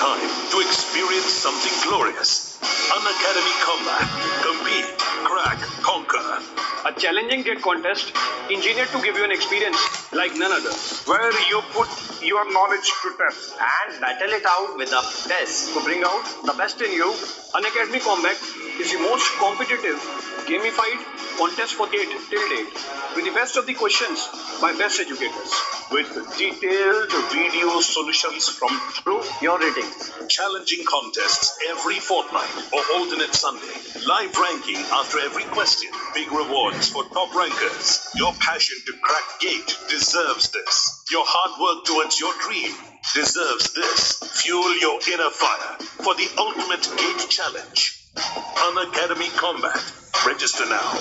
time to experience something glorious. Unacademy Combat. Compete, crack, conquer. A challenging GATE contest engineered to give you an experience like none other. Where you put your knowledge to test and battle it out with a test. To bring out the best in you, Unacademy Combat is the most competitive, gamified contest for GATE till date, with the best of the questions by best educators. With detailed video solutions from Prove your ratings. challenging contests every fortnight or alternate Sunday. Live ranking after every question. Big rewards for top rankers. Your passion to crack GATE deserves this. Your hard work towards your dream deserves this. Fuel your inner fire for the ultimate GATE challenge. Unacademy Combat. Register now.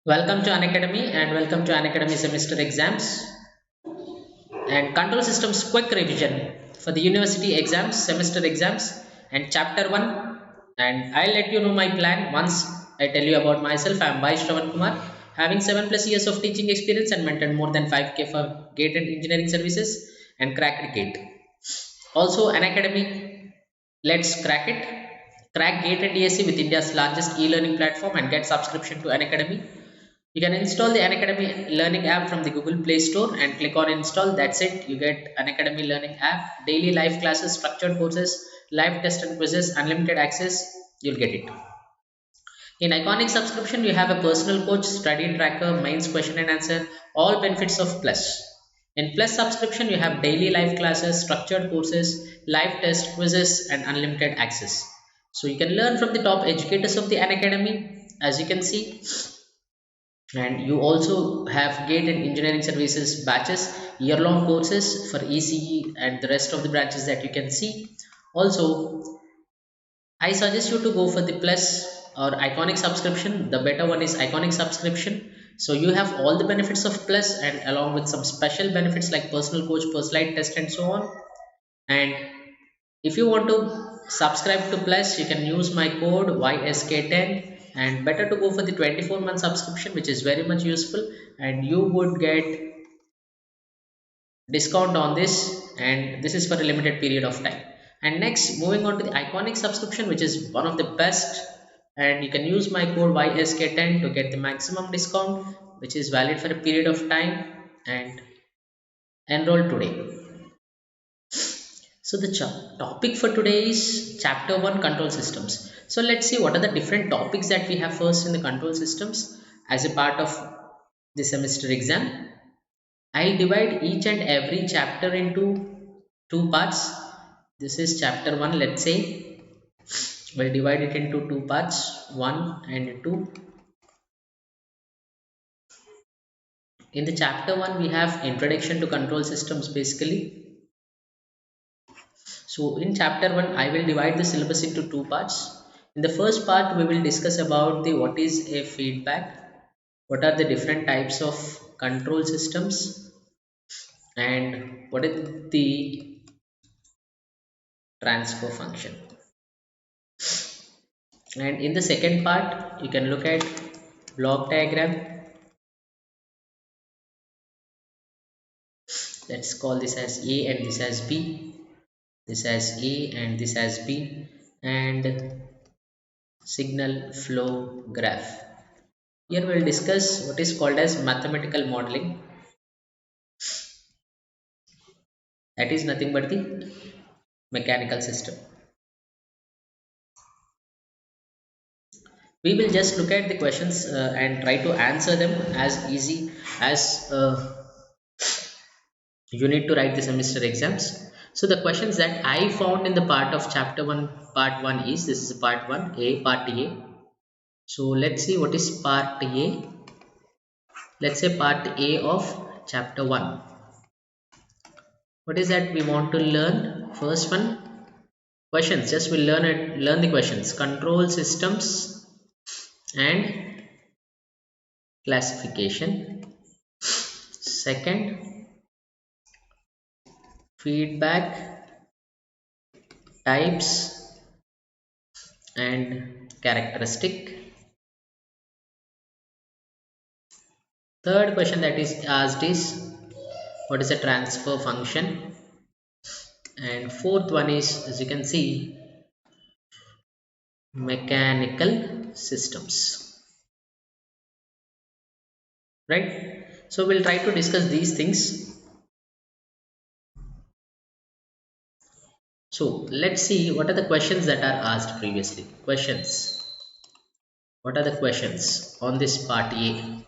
Welcome to Unacademy and welcome to Unacademy Semester Exams and Control Systems quick revision for the university exams, semester exams and chapter 1. And I'll let you know my plan once I tell you about myself. I am sravan Kumar, having 7+ years of teaching experience and maintained more than 5K for GATE and engineering services and cracked GATE. Also Unacademy, let's crack it. Crack GATE and ESE with India's largest e-learning platform and get subscription to Unacademy. You can install the Unacademy Learning app from the Google Play Store and click on install. That's it. You get Unacademy Learning app, daily live classes, structured courses, live test and quizzes, unlimited access. You'll get it. In Iconic subscription, you have a personal coach, study tracker, mains question and answer, all benefits of Plus. In Plus subscription, you have daily live classes, structured courses, live test quizzes and unlimited access. So you can learn from the top educators of the Unacademy, as you can see. And you also have GATE and engineering services batches, year-long courses for ECE and the rest of the branches that you can see. Also, I suggest you to go for the Plus or Iconic subscription. The better one is Iconic subscription. So you have all the benefits of Plus and along with some special benefits like personal coach, personalized test and so on. And if you want to subscribe to Plus, you can use my code YSK10. And better to go for the 24-month subscription, which is very much useful, and you would get discount on this, and this is for a limited period of time. And next, moving on to the Iconic subscription, which is one of the best, and you can use my code YSK10 to get the maximum discount, which is valid for a period of time, and enroll today. So the topic for today is chapter 1, control systems. So let's see what are the different topics that we have first in the control systems as a part of the semester exam. I'll divide each and every chapter into two parts. This is chapter 1, let's say. We'll divide it into two parts, 1 and 2. In the chapter 1, we have introduction to control systems basically. So in chapter 1, I will divide the syllabus into two parts. In the first part, we will discuss about the what is a feedback, what are the different types of control systems, and what is the transfer function. And in the second part, you can look at block diagram. Let's call this as A and this as B. This as A and this as B, and signal flow graph. Here we will discuss what is called as mathematical modeling. That is nothing but the mechanical system. We will just look at the questions and try to answer them as easy as you need to write the semester exams. So the questions that I found in the part of chapter 1 part 1 is, this is part 1 a part A. So let's see what is part A. Let's say part A of chapter 1. What is that we want to learn? First one, questions. Just we'll learn the questions. Control systems and classification. Second, feedback types and characteristic. Third question that is asked is, what is a transfer function? And fourth one is, as you can see, mechanical systems. Right? So we'll try to discuss these things. So let's see what are the questions that are asked previously. Questions. What are the questions on this part A?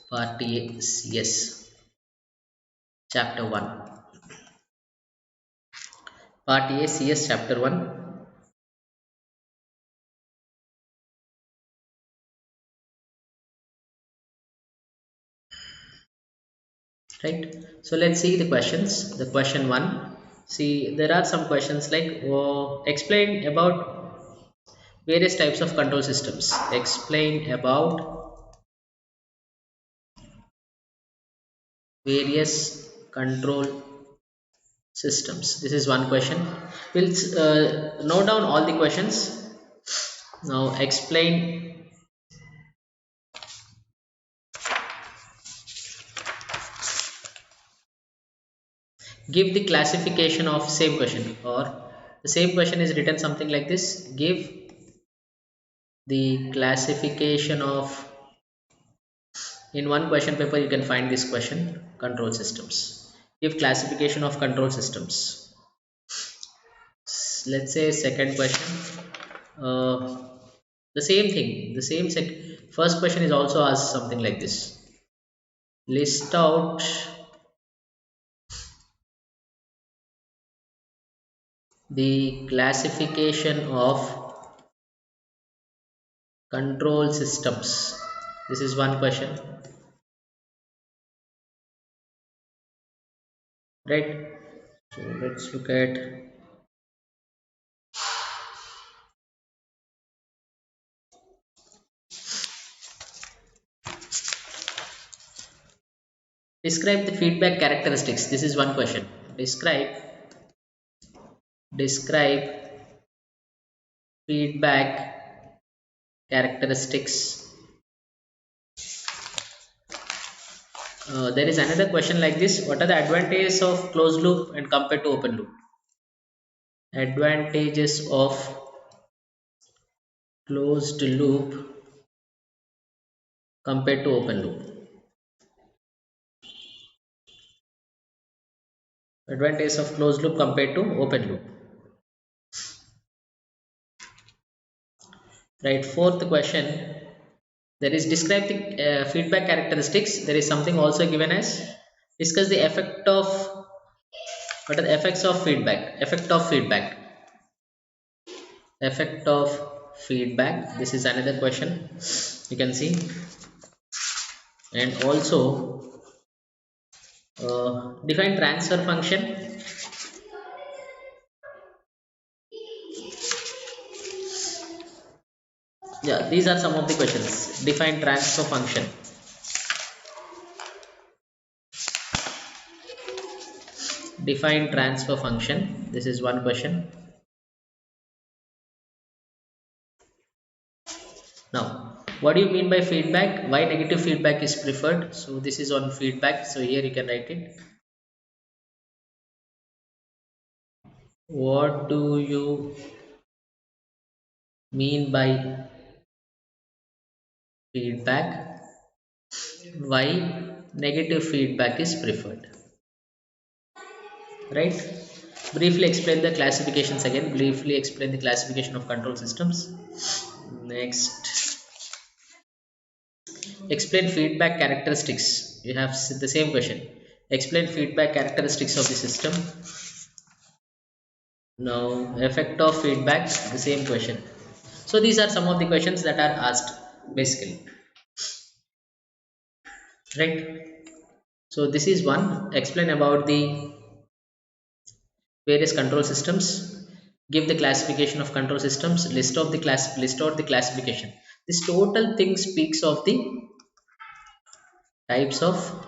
Part A CS chapter 1. Part A CS chapter 1. Right, so let's see the questions. The question 1, see there are some questions like explain about various types of control systems. Explain about various control systems. This is one question. We'll note down all the questions. Now explain give the classification of same question, or the same question is written something like this. Give the classification of, in one question paper you can find this question, control systems. Give classification of control systems. Let's say second question, the same thing, the same first question is also asked something like this. List out the classification of control systems. This is one question, right? So let's look at describe the feedback characteristics. This is one question. Describe feedback characteristics. There is another question like this. What are the advantages of closed loop and compared to open loop? Advantages of closed loop compared to open loop. Advantages of closed loop compared to open loop. Right, fourth question, there is describe the feedback characteristics. There is something also given as discuss the effect of, what are the effects of feedback? Effect of feedback. Effect of feedback. This is another question you can see. And also define transfer function. Yeah, these are some of the questions. Define transfer function. Define transfer function. This is one question. Now, what do you mean by feedback? Why negative feedback is preferred? So this is on feedback. So here you can write it. What do you mean by feedback? Why negative feedback is preferred? Right? Briefly explain the classifications again. Briefly explain the classification of control systems. Next, explain feedback characteristics. You have the same question. Explain feedback characteristics of the system. Now, effect of feedback, the same question. So these are some of the questions that are asked basically, right? So this is one. Explain about the various control systems. Give the classification of control systems. List out the classification. This total thing speaks of the types of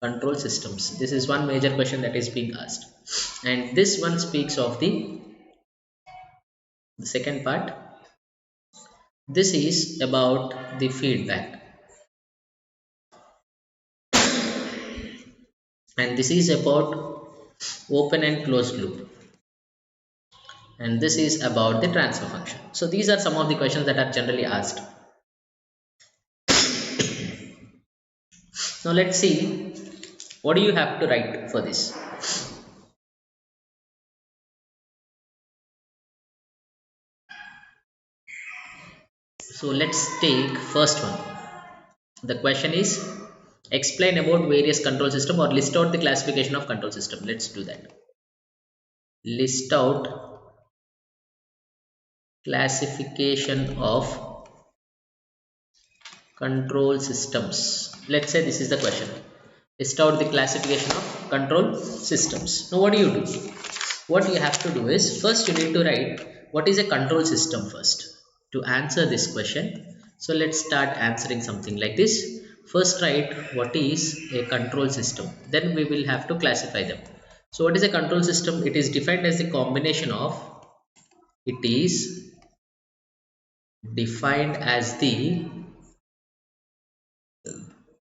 control systems. This is one major question that is being asked, and this one speaks of the second part. This is about the feedback, and this is about open and closed loop, and this is about the transfer function. So these are some of the questions that are generally asked. Now let's see, what do you have to write for this? So let's take first one. The question is, explain about various control system or list out the classification of control system. Let's do that. List out classification of control systems. Let's say this is the question. List out the classification of control systems. Now what do? What you have to do is, first you need to write what is a control system first to answer this question. So let's start answering something like this. First write what is a control system, then we will have to classify them. So what is a control system? It is defined as the combination of, it is defined as the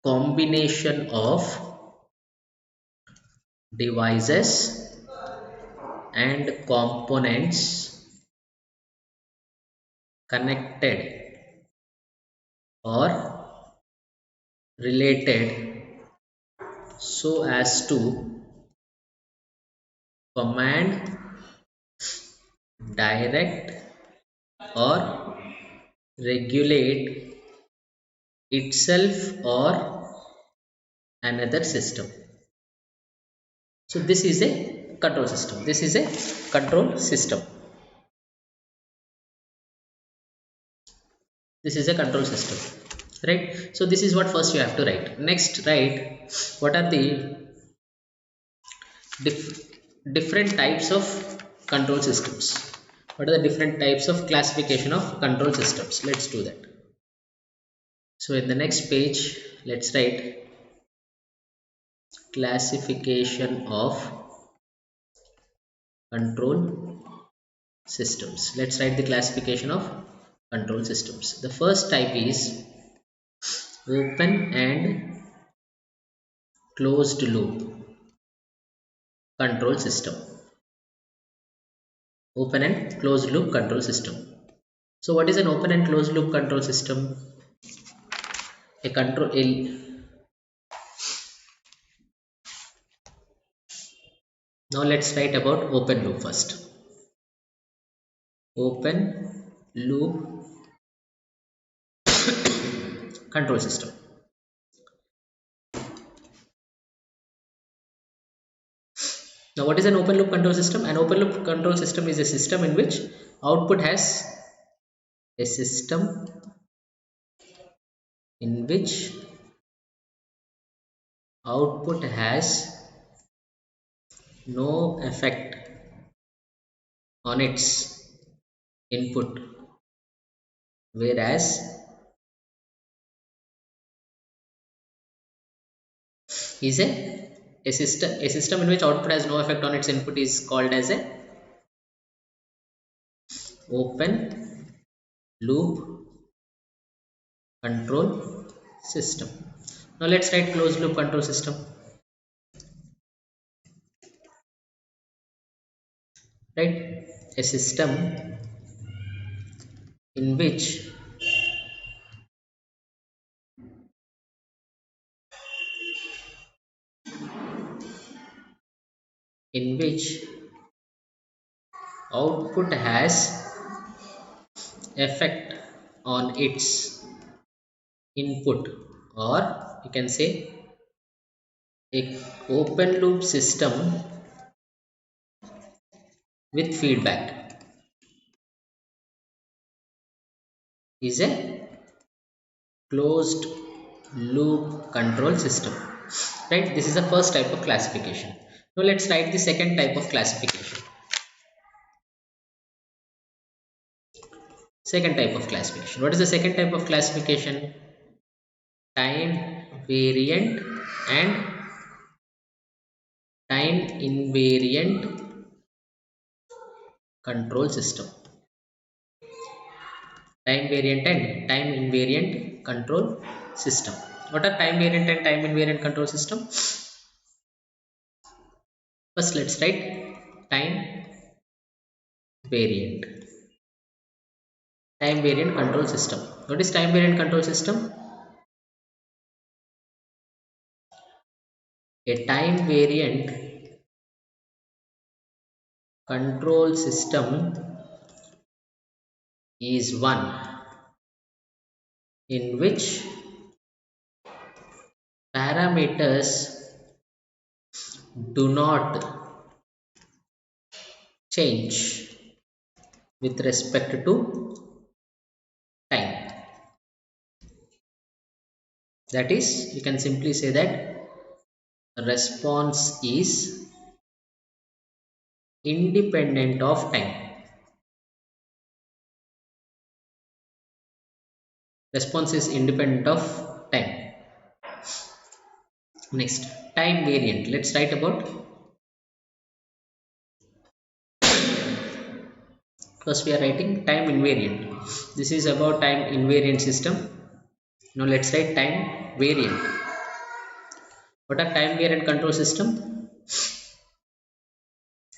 combination of devices and components connected or related so as to command, direct or regulate itself or another system. So this is a control system. This is a control system. This is a control system, right? So this is what first you have to write. Next, write what are the different types of control systems. What are the different types of classification of control systems? Let's do that. So in the next page, let's write classification of control systems. Let's write the classification of control systems. The first type is open and closed loop control system. Open and closed loop control system. So what is an open and closed loop control system? A control Now let's write about open loop first. Open loop control system. Now what is an open loop control system? An open loop control system is a system in which output has no effect on its input, whereas is a system in which output has no effect on its input is called as a open loop control system. Now let's write closed loop control system. Right, a system in which output has effect on its input, or you can say a open loop system with feedback is a closed loop control system, right? This is the first type of classification. Now let's write the second type of classification. Second type of classification. What is the second type of classification? Time variant and time invariant control system. Time variant and time invariant control system. What are time variant and time invariant control system? First let's write time variant. Time variant control system. What is time variant control system? A time variant control system is one in which parameters do not change with respect to time. That is, you can simply say that response is independent of time. Response is independent of time. Next, time variant. Let's write about. First we are writing time invariant. This is about time invariant system. Now let's write time variant. What are time variant control system?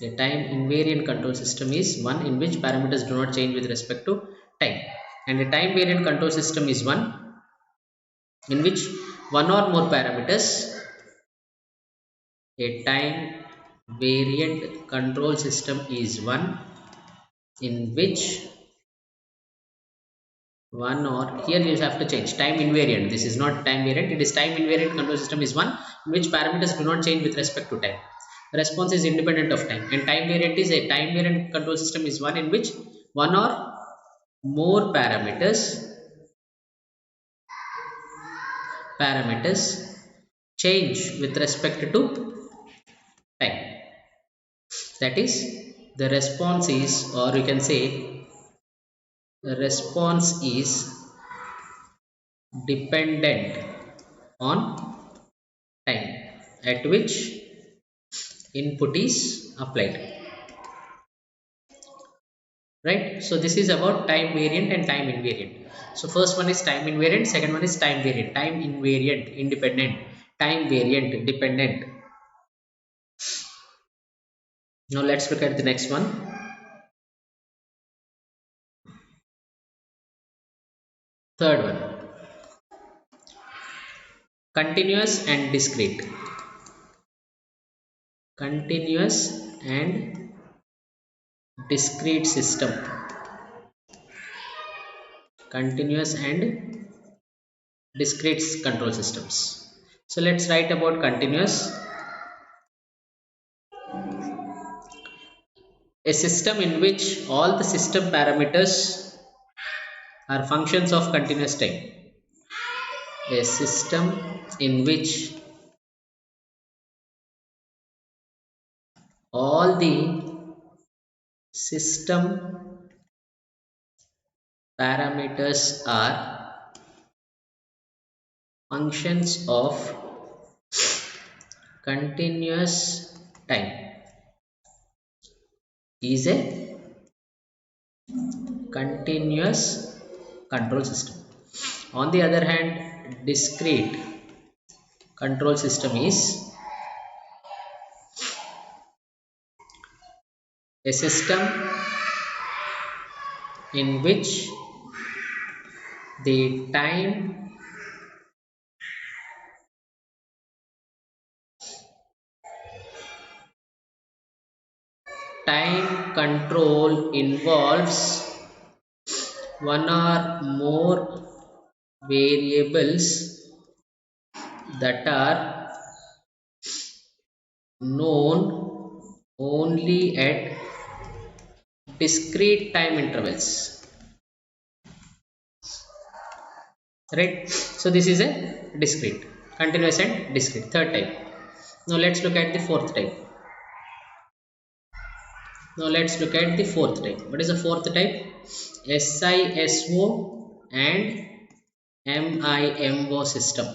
A time invariant control system is one in which parameters do not change with respect to time. And a time variant control system is one in which one or more parameters. A time variant control system is one in which one, or here you have to change time invariant. This is not time variant, it is time invariant control system is one in which parameters do not change with respect to time. Response is independent of time. And time variant is a time variant control system is one in which one or more parameters change with respect to time. That is, the response is, or you can say the response is dependent on time at which input is applied, right? So this is about time variant and time invariant. So first one is time invariant, second one is time variant. Time invariant independent, time variant dependent. Now let's look at the next one. Third one, continuous and discrete. Continuous and discrete system. Continuous and discrete control systems. So let's write about continuous. A system in which all the system parameters are functions of continuous time. A system in which all the system parameters are functions of continuous time is a continuous control system. On the other hand, discrete control system is a system in which the time control involves one or more variables that are known only at discrete time intervals, right? So this is a discrete, continuous and discrete, third type. Now let's look at the fourth type. What is the fourth type? SISO and MIMO system.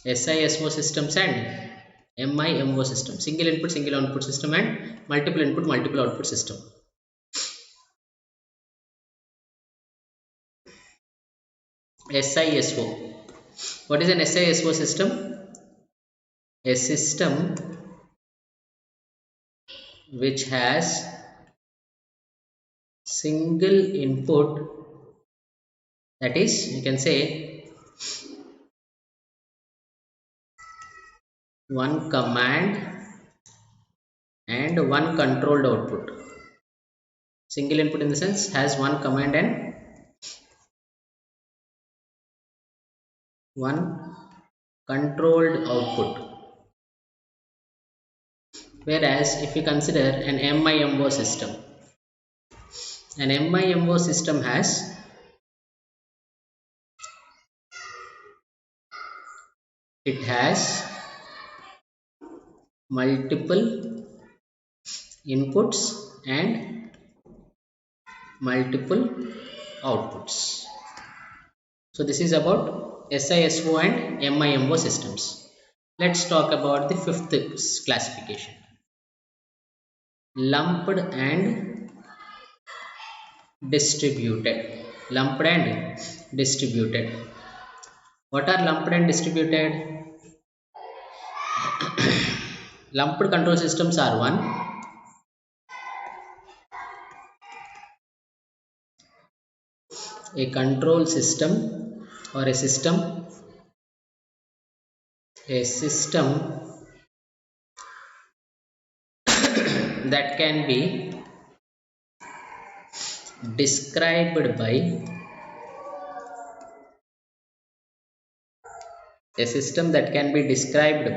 SISO systems and MIMO system, single input single output system and multiple input multiple output system. SISO. What is an SISO system? A system which has single input, that is, you can say one command and one controlled output. Single input in the sense has one command and one controlled output. Whereas if you consider an MIMO system, an MIMO system has multiple inputs and multiple outputs. So this is about SISO and MIMO systems. Let's talk about the fifth classification, lumped and distributed. Lumped and distributed. What are lumped and distributed? Lumped control systems are one, a control system or a system that can be described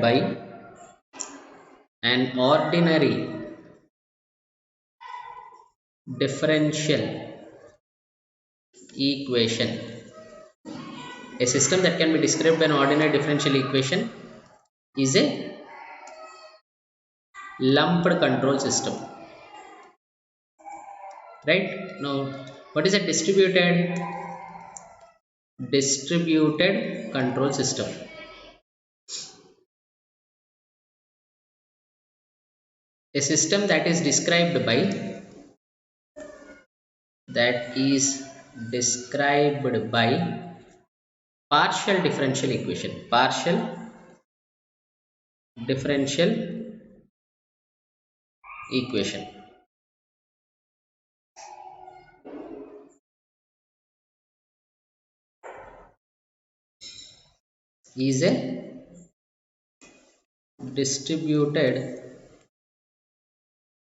by an ordinary differential equation. A system that can be described by an ordinary differential equation is a lumped control system, right? Now what is a distributed control system? A system that is described by partial differential equation. Is a distributed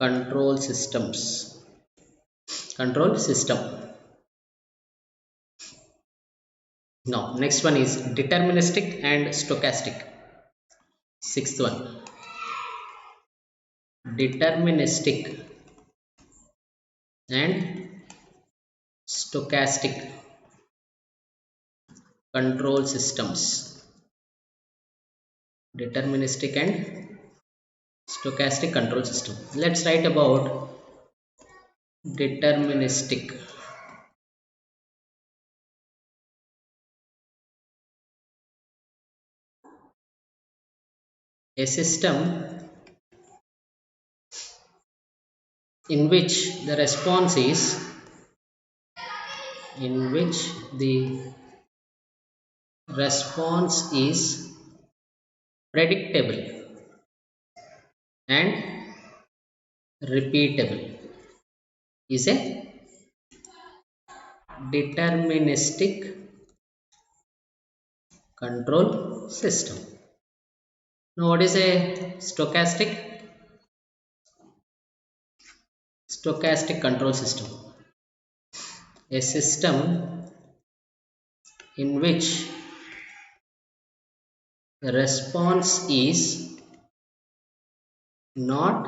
control system. Now next one is deterministic and stochastic. Sixth one, deterministic and stochastic control systems. Deterministic and stochastic control system. Let's write about deterministic. A system in which the response is predictable and repeatable is a deterministic control system. Now what is a stochastic control system? a system in which the response is not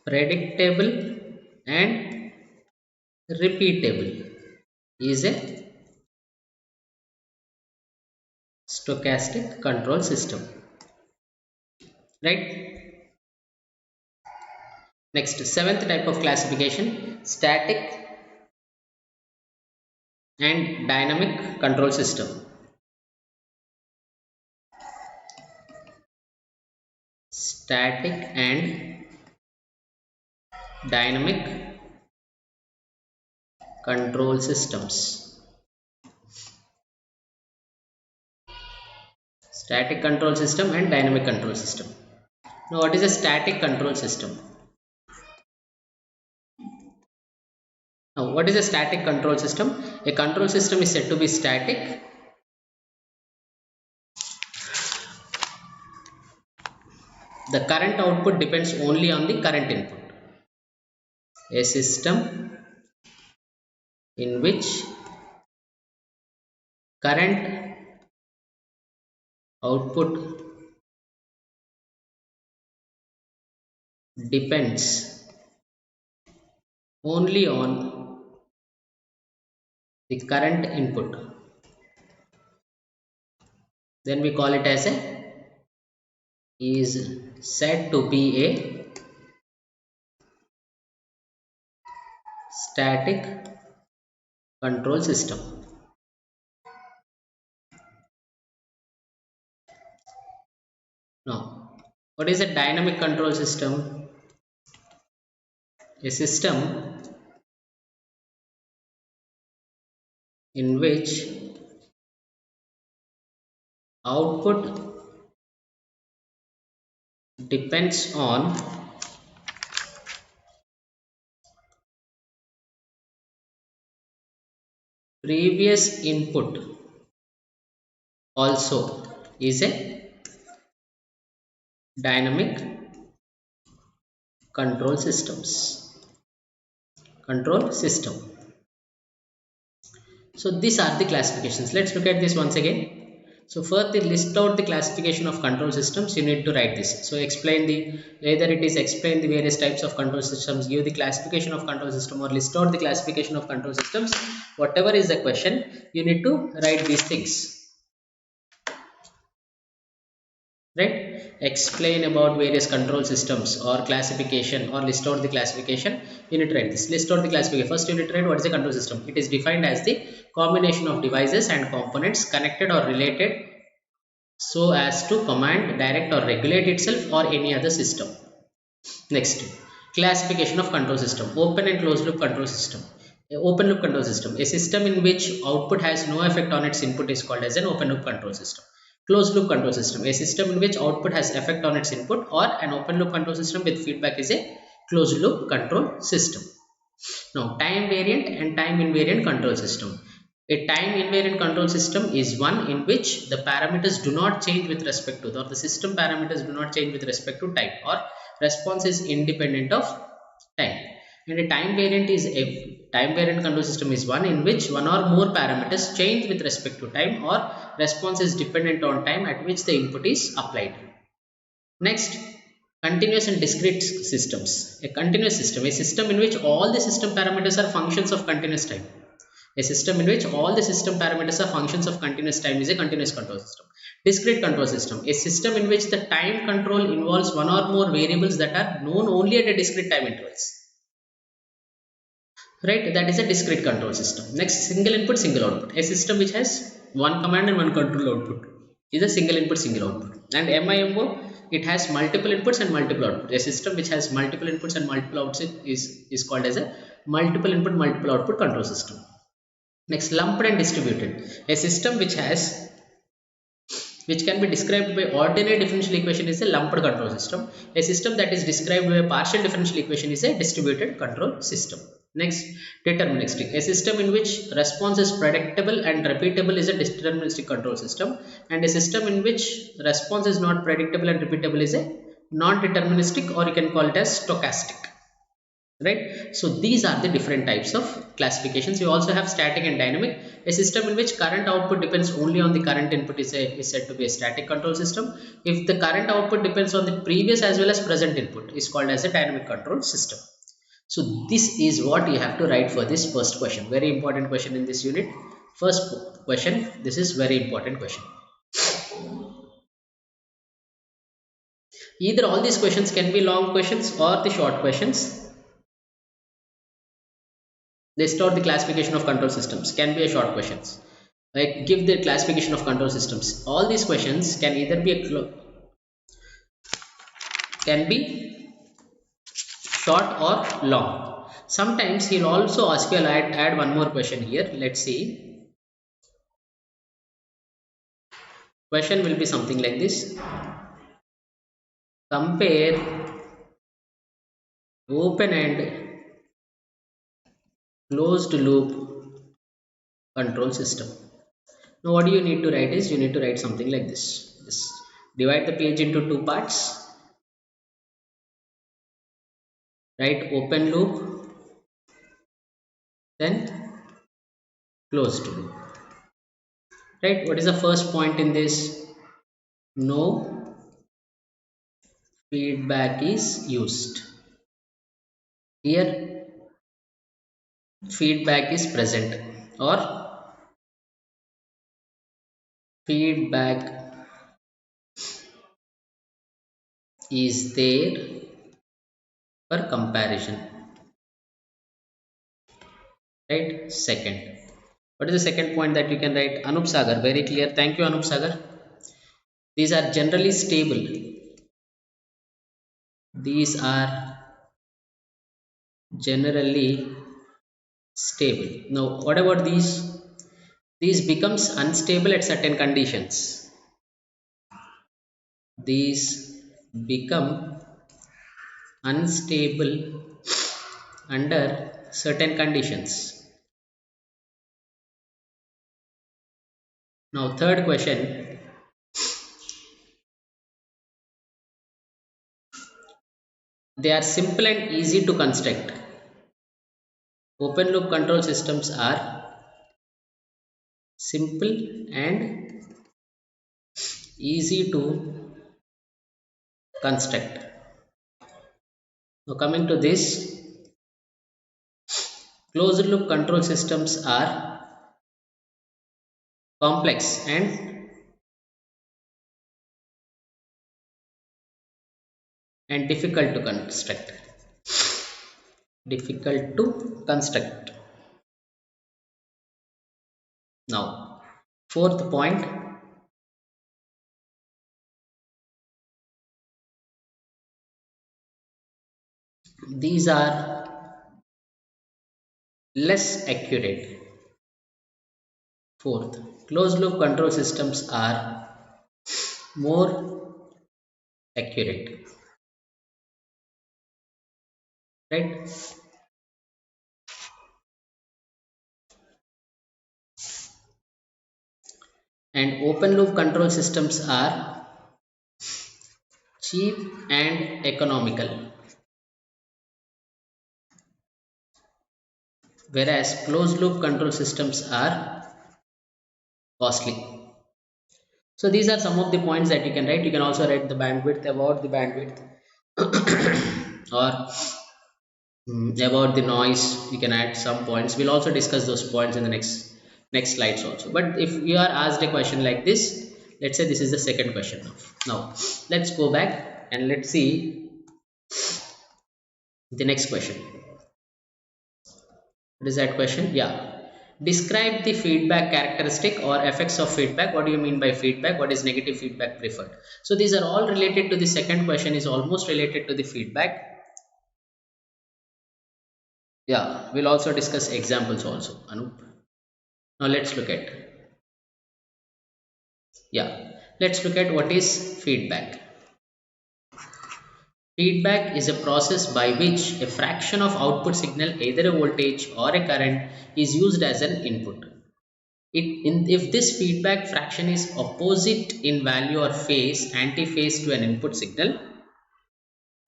predictable and repeatable is a stochastic control system, right? Next, seventh type of classification, static and dynamic control system. Static and dynamic control systems. Static control system and dynamic control system. Now, what is a static control system? Now, what is a static control system? A control system is said to be static the current output depends only on the current input. A system in which current output depends only on the current input, then we call it as a is said to be a static control system. Now, what is a dynamic control system? A system in which output depends on previous input also is a dynamic control system. So these are the classifications. Let's look at this once again. So first, list out the classification of control systems. You need to write this. So explain the various types of control systems, give the classification of control system, or list out the classification of control systems. Whatever is the question, you need to write these things. Right? Explain about various control systems or classification, or list out the classification. You need to write this. List out the classification. First, you need to write what is a control system. It is defined as the combination of devices and components connected or related so as to command, direct or regulate itself or any other system. Next, classification of control system. Open and closed loop control system. Open loop control system. A system in which output has no effect on its input is called as an open loop control system. Closed loop control system. A system in which output has effect on its input, or an open loop control system with feedback is a closed loop control system. Now, time variant and time invariant control system. A time invariant control system is one in which the parameters do not change with respect to, or the system parameters do not change with respect to time, or response is independent of time. And a time variant control system is one in which one or more parameters change with respect to time, or response is dependent on time at which the input is applied. Next, continuous and discrete systems. A continuous system, a system in which all the system parameters are functions of continuous time. A system in which all the system parameters are functions of continuous time is a continuous control system. Discrete control system, a system in which the time control involves one or more variables that are known only at a discrete time intervals. Right, that is a discrete control system. Next, single input, single output. A system which has one command and one control output is a single input, single output. And MIMO, it has multiple inputs and multiple outputs. A system which has multiple inputs and multiple outputs is called as a multiple input, multiple output control system. Next, lumped and distributed. A system which can be described by ordinary differential equation is a lumped control system. A system that is described by a partial differential equation is a distributed control system. Next, deterministic. A system in which response is predictable and repeatable is a deterministic control system. And a system in which response is not predictable and repeatable is a non-deterministic, or you can call it as stochastic. right? So these are the different types of classifications. You also have static and dynamic. A system in which current output depends only on the current input is said to be a static control system. If the current output depends on the previous as well as present input, is called as a dynamic control system. So this is what you have to write for this first question. Very important question in this unit. First question, this is very important question. Either all these questions can be long questions or the short questions. They store the classification of control systems, can be a short questions. Like give the classification of control systems. All these questions can either be short or long. Sometimes he'll also ask you, I'll add one more question here. Let's see. Question will be something like this. Compare open and closed loop control system. Now what do you need to write is, you need to write something like this. Just divide the page into two parts. Write open loop, then closed loop. Right? What is the first point in this? No feedback is used. Here feedback is present, or feedback is there for comparison. Right? Second. What is the second point that you can write? Anup Sagar, very clear. Thank you, Anup Sagar. These are generally stable. These are generally stable. Now, what about these? These becomes unstable at certain conditions. These become unstable under certain conditions. Now, third question. They are simple and easy to construct. Open loop control systems are simple and easy to construct. Now coming to this, closed loop control systems are complex and difficult to construct. Difficult to construct. Now, fourth point. These are less accurate. Fourth, closed loop control systems are more accurate. Right? And open loop control systems are cheap and economical, whereas closed loop control systems are costly. So these are some of the points that you can write. You can also write the bandwidth, about the bandwidth or about the noise. You can add some points. We'll also discuss those points in the next slides also. But if you are asked a question like this, let's say this is the second question. Now let's go back and let's see the next question. What is that question? Yeah. Describe the feedback characteristic or effects of feedback. What do you mean by feedback? What is negative feedback preferred? So these are all related to the second question, is almost related to the feedback. Yeah, we'll also discuss examples also, Anup. Now let's look at. Yeah, let's look at what is feedback. Feedback is a process by which a fraction of output signal, either a voltage or a current, is used as an input. If this feedback fraction is opposite in value or phase, anti-phase to an input signal,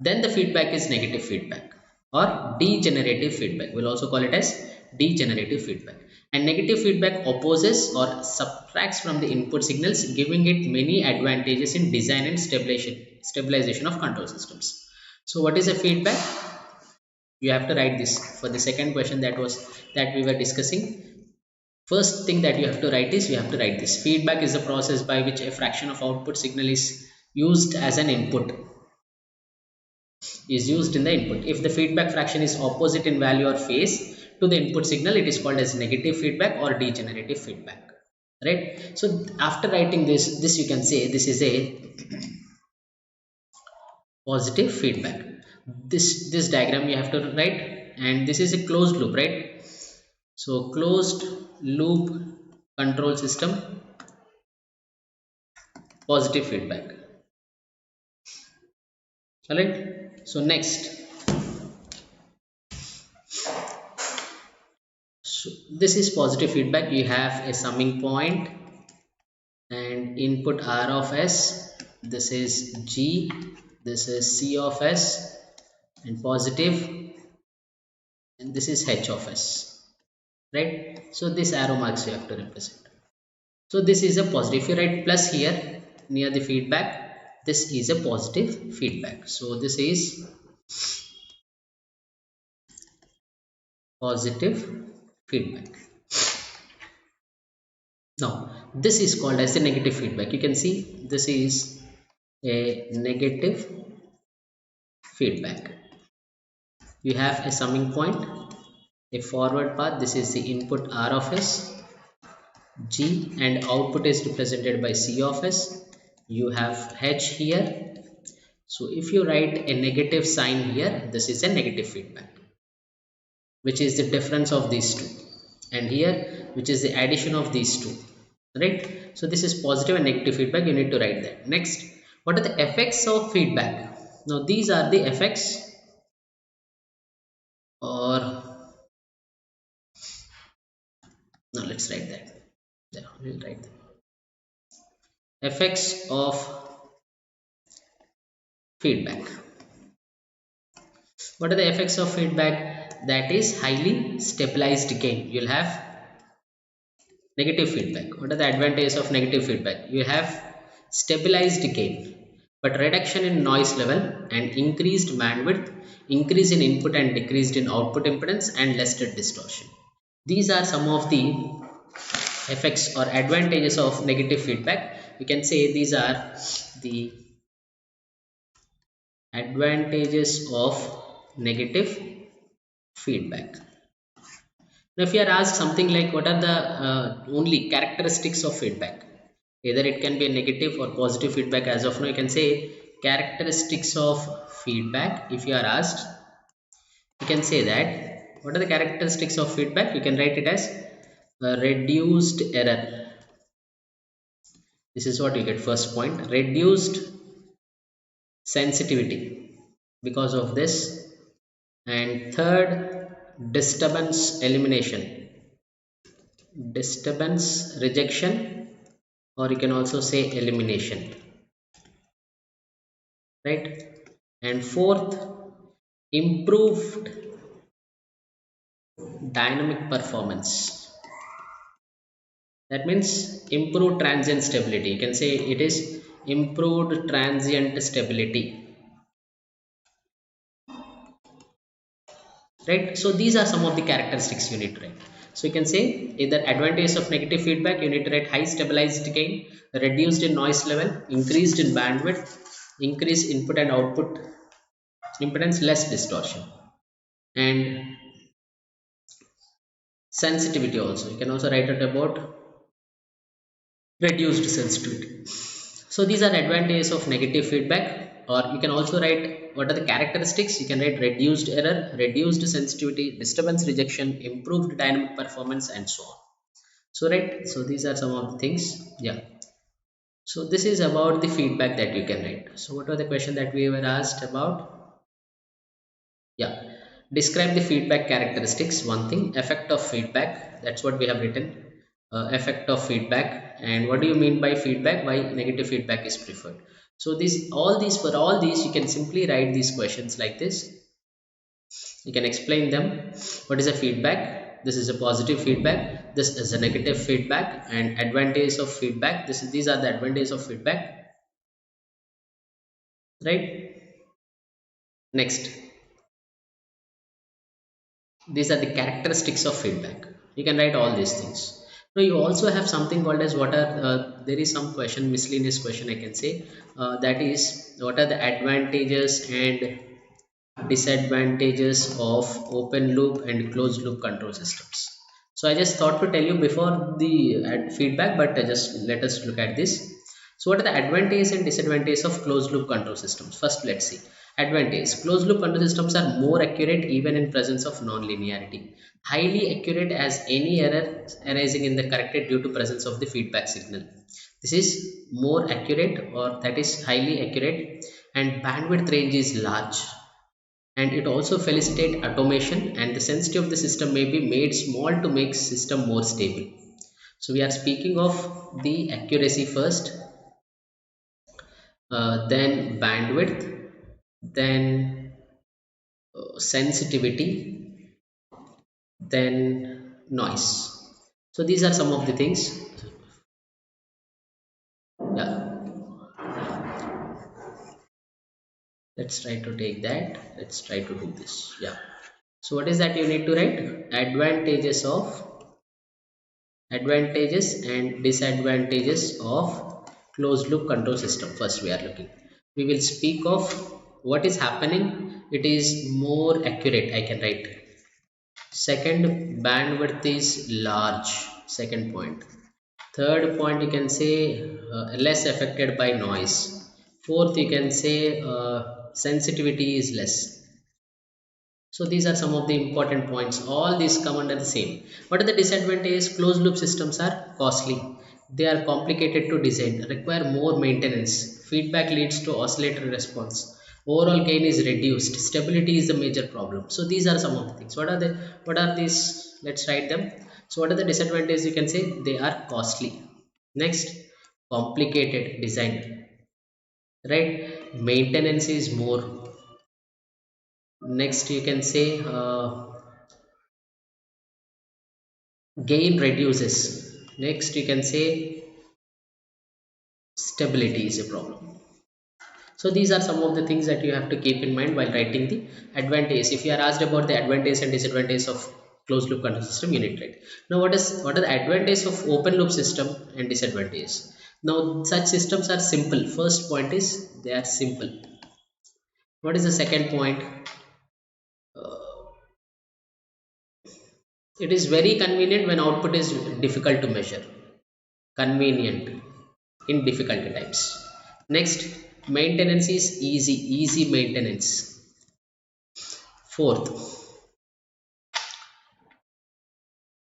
then the feedback is negative feedback. or degenerative feedback. We'll also call it as degenerative feedback. And negative feedback opposes or subtracts from the input signals, giving it many advantages in design and stabilization of control systems. So what is a feedback? You have to write this for the second question that we were discussing. First thing that you have to write is, you have to write this: feedback is a process by which a fraction of output signal is used as an input, is used in the input. If the feedback fraction is opposite in value or phase to the input signal, it is called as negative feedback or degenerative feedback, right? So after writing this you can say this is a positive feedback. This diagram you have to write, and this is a closed loop, right? So closed loop control system, positive feedback. All right, so next, so this is positive feedback. You have a summing point and input R of S. This is G, this is C of S, and positive, and this is H of S, right? So this arrow marks you have to represent. So this is a positive. If you write plus here near the feedback, this is a positive feedback. So this is positive feedback. Now this is called as the negative feedback. You can see this is a negative feedback. You have a summing point, a forward path. This is the input R of S, G, and output is represented by C of S. You have H here. So if you write a negative sign here, this is a negative feedback, which is the difference of these two, and here which is the addition of these two, right? So this is positive and negative feedback. You need to write that. Next, what are the effects of feedback? Now these are the effects, or no, let's write that. Yeah, we'll write that. Effects of feedback. What are the effects of feedback? That is highly stabilized gain. You'll have negative feedback. What are the advantages of negative feedback? You have stabilized gain, but reduction in noise level and increased bandwidth, increase in input and decreased in output impedance, and lesser distortion. These are some of the effects or advantages of negative feedback. You can say these are the advantages of negative feedback. Now if you are asked something like what are the only characteristics of feedback, either it can be a negative or positive feedback. As of now you can say characteristics of feedback. If you are asked, you can say that what are the characteristics of feedback. You can write it as reduced error. This is what you get. First point, reduced sensitivity because of this, and third, disturbance elimination, disturbance rejection, or you can also say elimination, right? And fourth, improved dynamic performance. That means improved transient stability. You can say it is improved transient stability, right? So these are some of the characteristics you need to write. So you can say either advantages of negative feedback, you need to write high stabilized gain, reduced in noise level, increased in bandwidth, increased input and output impedance, less distortion, and sensitivity. Also you can also write it about reduced sensitivity. So these are advantages of negative feedback. Or you can also write what are the characteristics. You can write reduced error, reduced sensitivity, disturbance rejection, improved dynamic performance, and so on. So right, so these are some of the things. Yeah, so this is about the feedback that you can write. So what were the question that we were asked about? Yeah, describe the feedback characteristics. One thing, effect of feedback, that's what we have written. Effect of feedback. And what do you mean by feedback? Why negative feedback is preferred? So for all these you can simply write these questions like this. You can explain them. What is a feedback? This is a positive feedback, this is a negative feedback, and advantage of feedback. These are the advantages of feedback, right? Next, these are the characteristics of feedback. You can write all these things. Now you also have something called as what are there is some question, miscellaneous question I can say, that is what are the advantages and disadvantages of open loop and closed loop control systems. So I just thought to tell you before the feedback, but just let us look at this. So what are the advantages and disadvantages of closed loop control systems? First, let's see. Advantage: closed loop control systems are more accurate even in presence of non-linearity. Highly accurate as any error arising in the corrected due to presence of the feedback signal. This is more accurate, or that is highly accurate, and bandwidth range is large, and it also facilitates automation, and the sensitivity of the system may be made small to make system more stable. So we are speaking of the accuracy first, then bandwidth, then sensitivity, then noise. So these are some of the things. Yeah, let's try to take that. Let's try to do this. Yeah. So what is that you need to write? Advantages and disadvantages of closed loop control system. First we are looking, we will speak of what is happening. It is more accurate, I can write. Second, bandwidth is large, second point. Third point, you can say less affected by noise. Fourth, you can say sensitivity is less. So these are some of the important points. All these come under the same. What are the disadvantages? Closed loop systems are costly. They are complicated to design, require more maintenance. Feedback leads to oscillatory response. Overall gain is reduced. Stability is the major problem. So these are some of the things. What are these? Let's write them. So what are the disadvantages? You can say they are costly. Next, complicated design. Right? Maintenance is more. Next, you can say gain reduces. Next, you can say stability is a problem. So these are some of the things that you have to keep in mind while writing the advantage. If you are asked about the advantage and disadvantage of closed loop control system, you need to write. Now what are the advantages of open loop system and disadvantages? Now such systems are simple. First point is they are simple. What is the second point? It is very convenient when output is difficult to measure. Convenient in difficult times. Next, maintenance is easy maintenance. Fourth,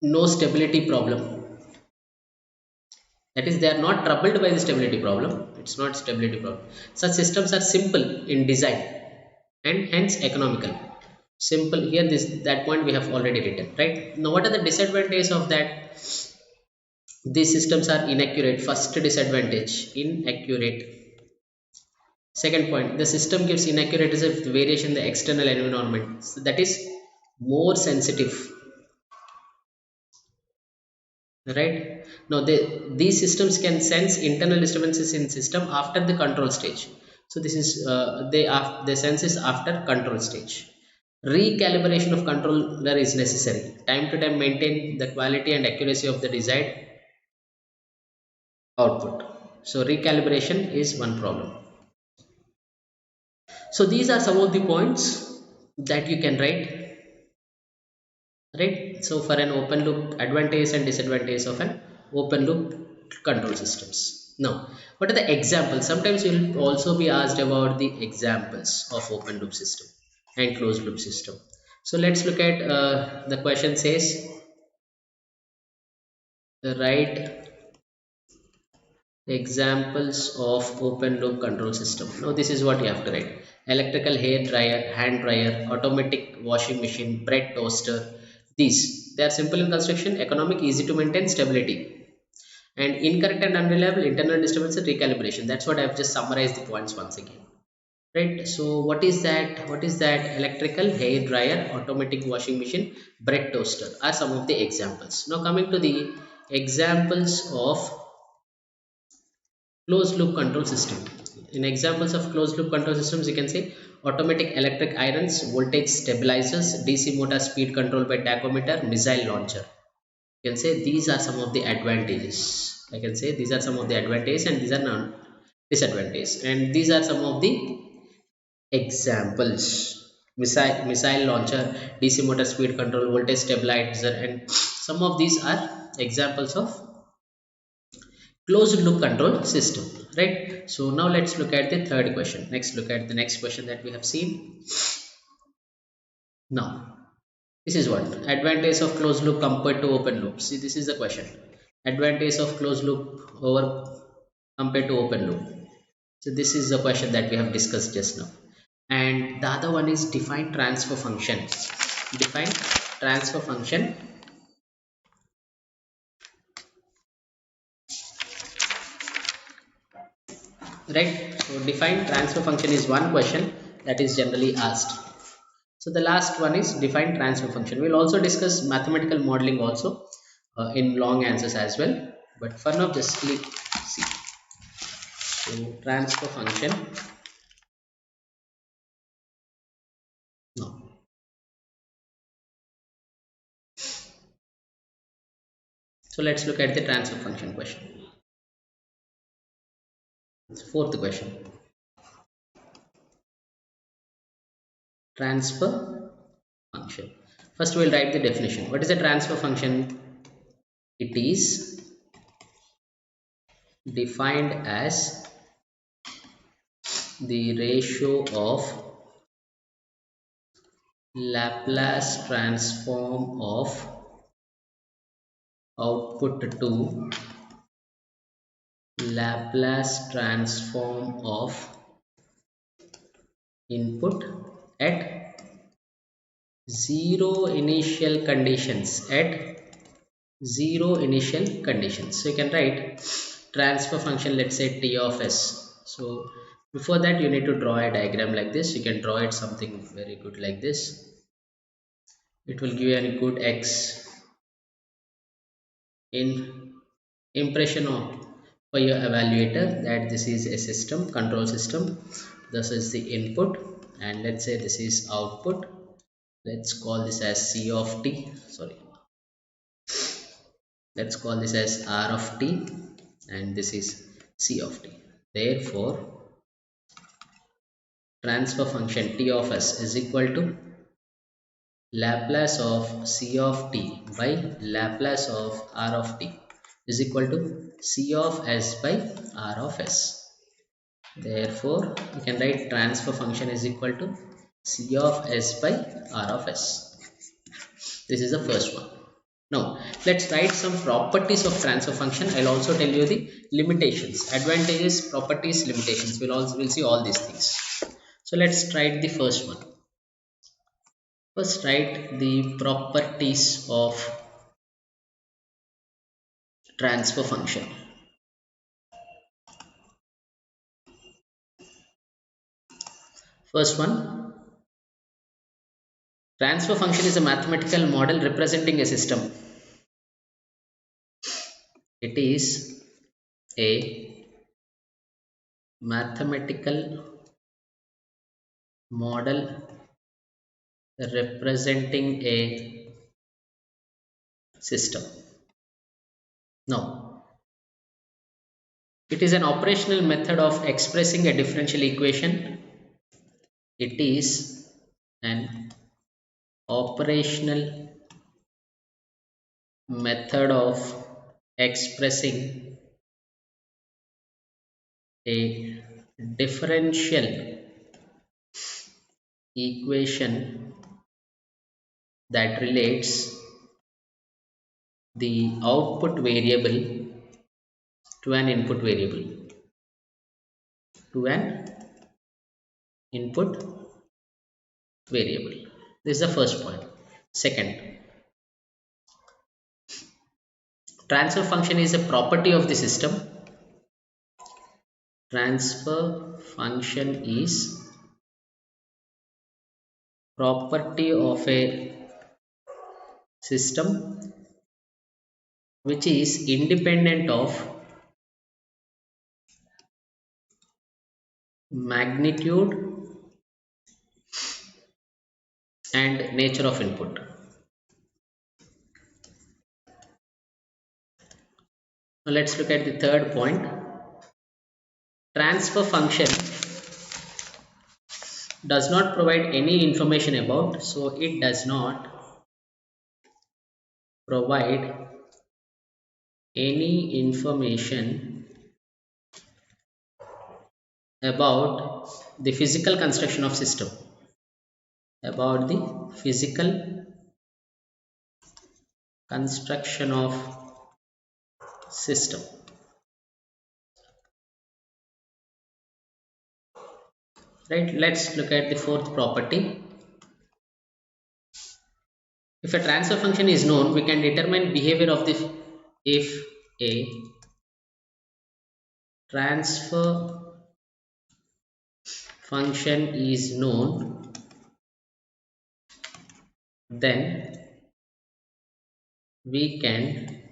no stability problem. That is, they are not troubled by the stability problem. It's not stability problem. Such systems are simple in design and hence economical. Simple here, that point we have already written, right? Now what are the disadvantages of that? These systems are inaccurate. First disadvantage, inaccurate. Second point, the system gives inaccurate variation in the external environment. So that is more sensitive, right? Now these systems can sense internal disturbances in system after the control stage. So this is they sense is after control stage. Recalibration of controller is necessary. Time to time maintain the quality and accuracy of the desired output. So recalibration is one problem. So these are some of the points that you can write, right? So for an open loop, advantage and disadvantage of an open loop control systems. Now what are the examples? Sometimes you will also be asked about the examples of open loop system and closed loop system. So let's look at the question says write examples of open loop control system. Now this is what you have to write: electrical hair dryer, hand dryer, automatic washing machine, bread toaster. These, they are simple in construction, economic, easy to maintain, stability, and incorrect and unreliable, internal disturbance and recalibration. That's what I have just summarized the points once again, right? So what is that? Electrical hair dryer, automatic washing machine, bread toaster are some of the examples. Now coming to the examples of closed loop control system. In examples of closed loop control systems, you can say automatic electric irons, voltage stabilizers, DC motor speed control by tachometer, missile launcher. You can say these are some of the advantages. I can say these are some of the advantages and these are non disadvantages, and these are some of the examples. Missile launcher, DC motor speed control, voltage stabilizer, and some of these are examples of closed loop control system, right? So now let's look at the third question. Next, look at the next question that we have seen. Now this is what advantage of closed loop compared to open loop. See, this is the question. Advantage of closed loop over compared to open loop. So this is the question that we have discussed just now. And the other one is define transfer function. Define transfer function. Right? So define transfer function is one question that is generally asked. So the last one is define transfer function. We'll also discuss mathematical modeling also in long answers as well. But for now, just click see. So transfer function. No. So let's look at the transfer function question. Fourth question. Transfer function. First we'll write the definition. What is a transfer function? It is defined as the ratio of Laplace transform of output to Laplace transform of input at zero initial conditions. So you can write transfer function, let's say T of S. So before that you need to draw a diagram like this. You can draw it something very good like this. It will give you a good X in impression of for your evaluator that this is a system, control system. This is the input, and let's say this is output. Let's call this as C of T. Let's call this as R of T, and this is C of T. Therefore, transfer function T of S is equal to Laplace of C of T by Laplace of R of T is equal to C of S by R of S. Therefore, you can write transfer function is equal to C of S by R of S. This is the first one. Now, let's write some properties of transfer function. I'll also tell you the limitations, advantages, properties, limitations. We'll see all these things. So let's write the first one. First, write the properties of transfer function. First one, transfer function is a mathematical model representing a system. It is a mathematical model representing a system. Now, it is an operational method of expressing a differential equation. It is an operational method of expressing a differential equation that relates the output variable to an input variable. This is the first point. Second, transfer function is a property of the system. Transfer function is property of a system which is independent of magnitude and nature of input. Now let's look at the third point. Transfer function does not provide any information about, so it does not provide any information about the physical construction of system, about the physical construction of system. Right, let's look at the fourth property. If a transfer function is known, we can determine behavior of the if a transfer function is known, then we can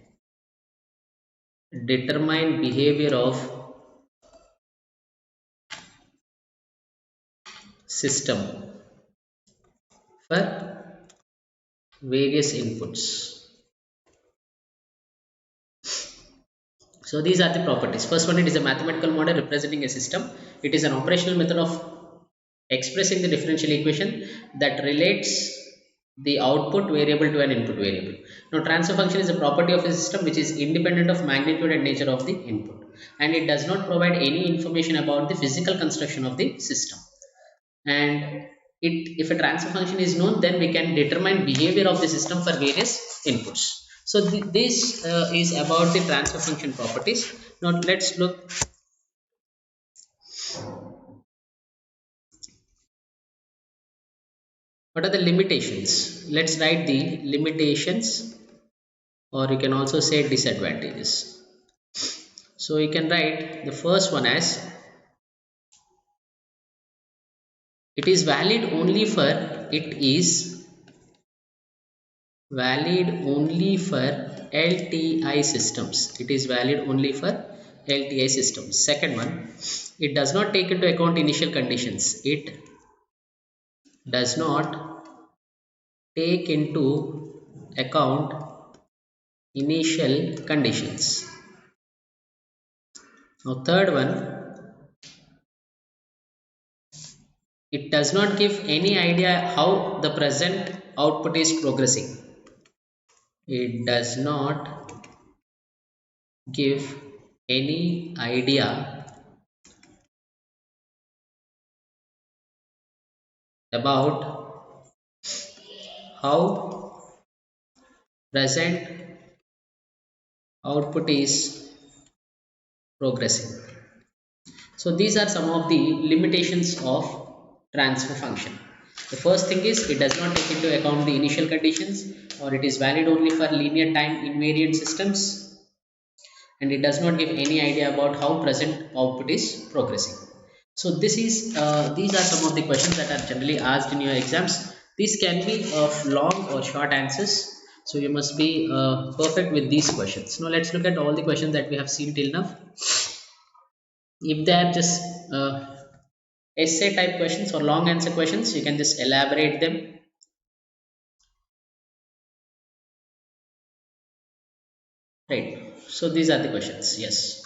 determine behavior of system for various inputs. So these are the properties. First one, it is a mathematical model representing a system. It is an operational method of expressing the differential equation that relates the output variable to an input variable. Now transfer function is a property of a system which is independent of magnitude and nature of the input, and it does not provide any information about the physical construction of the system. And if a transfer function is known, then we can determine behavior of the system for various inputs. So this is about the transfer function properties. Now let's look what are the limitations. Let's write the limitations, or you can also say disadvantages. So you can write the first one as it is valid only for LTI systems. It is valid only for LTI systems. Second one, it does not take into account initial conditions. It does not take into account initial conditions. Now third one, it does not give any idea how the present output is progressing. It does not give any idea about how present output is progressing. So these are some of the limitations of transfer function. The first thing is it does not take into account the initial conditions, or it is valid only for linear time invariant systems, and it does not give any idea about how present output is progressing. So this is these are some of the questions that are generally asked in your exams. These can be of long or short answers, so you must be perfect with these questions. Now let's look at all the questions that we have seen till now. If they are just essay type questions or long answer questions, you can just elaborate them. Right, so these are the questions. Yes.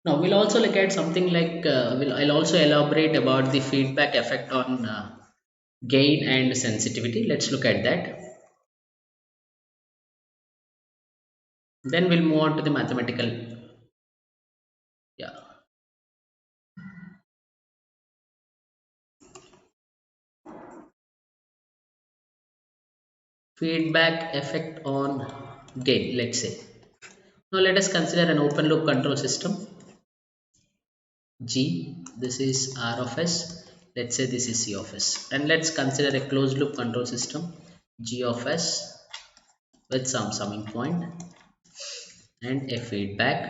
Now we'll also look at something like I'll also elaborate about the feedback effect on gain and sensitivity. Let's look at that. Then we'll move on to the mathematical. Yeah. Feedback effect on gain, let's say. Now let us consider an open loop control system. G, this is R of S. Let's say this is C of S. And let's consider a closed loop control system, G of S, with some summing point and a feedback.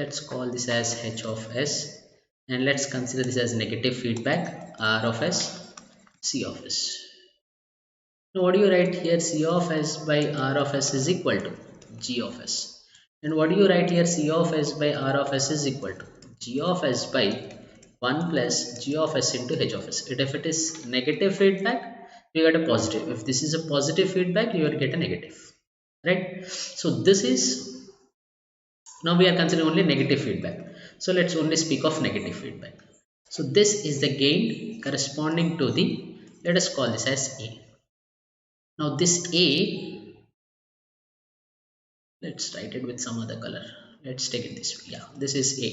Let's call this as h of s, and let's consider this as negative feedback, r of s, c of s. Now what do you write here? C of s by r of s is equal to g of s. And what do you write here? C of s by r of s is equal to g of s by 1 plus g of s into h of s. If it is negative feedback, you get a positive. If this is a positive feedback, you will get a negative. Right? So this is, now we are considering only negative feedback. So let's only speak of negative feedback. So this is the gain corresponding to the, let us call this as A. Now this A, let's write it with some other color. Let's take it this way. Yeah, this is A.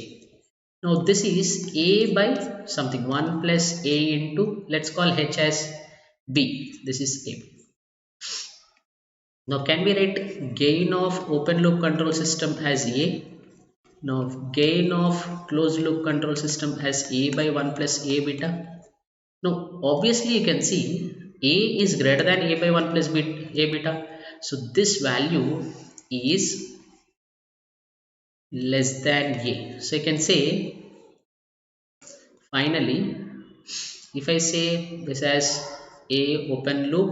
Now this is A by something, 1 plus A into, let's call H as B. This is A. Now can we write gain of open loop control system as A? Now gain of closed loop control system as A by 1 plus A beta. Now obviously you can see A is greater than A by 1 plus A beta. So this value is less than A. So you can say, finally, if I say this as A open loop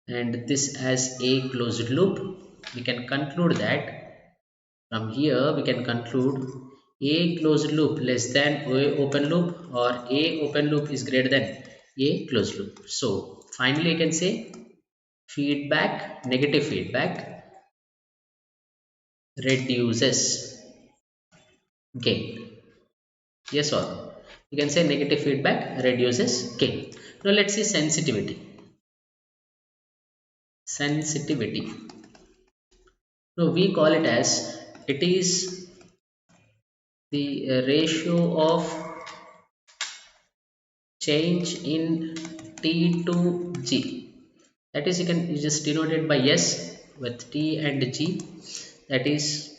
and this as A closed loop, we can conclude that from here we can conclude A closed loop less than A open loop, or A open loop is greater than A closed loop. So finally you can say feedback, negative feedback reduces gain. Yes or no? You can say negative feedback reduces gain. Now let's see sensitivity. Sensitivity. Now we call it as, it is the ratio of change in T to G. That is, you just denote it by S with T and G. That is,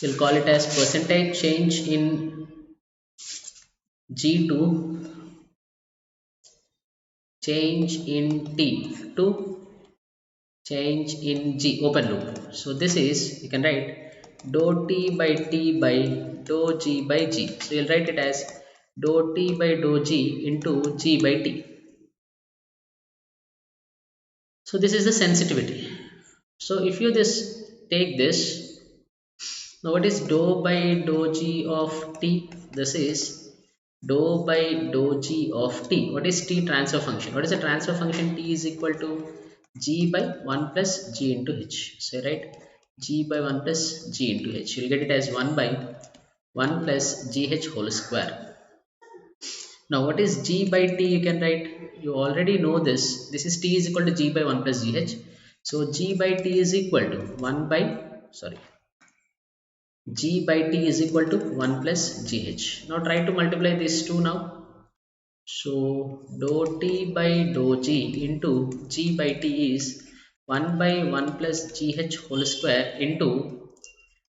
we'll call it as percentage change in G to change in T to change in G open loop. So this is, you can write dou T by T by dou G by G. So you'll write it as dou T by dou G into G by T. So this is the sensitivity. So if you just take this, now what is dou by dou G of T? This is dou by dou G of T. What is T? Transfer function. What is the transfer function? T is equal to G by 1 plus G into H. So right, G by 1 plus G into H. You'll get it as 1 by 1 plus GH whole square. Now what is G by T? You can write, you already know this. This is T is equal to G by 1 plus GH. So G by T is equal to 1 by, sorry, G by T is equal to 1 plus GH. Now try to multiply these two now. So dou T by dou G into G by T is 1 by 1 plus GH whole square into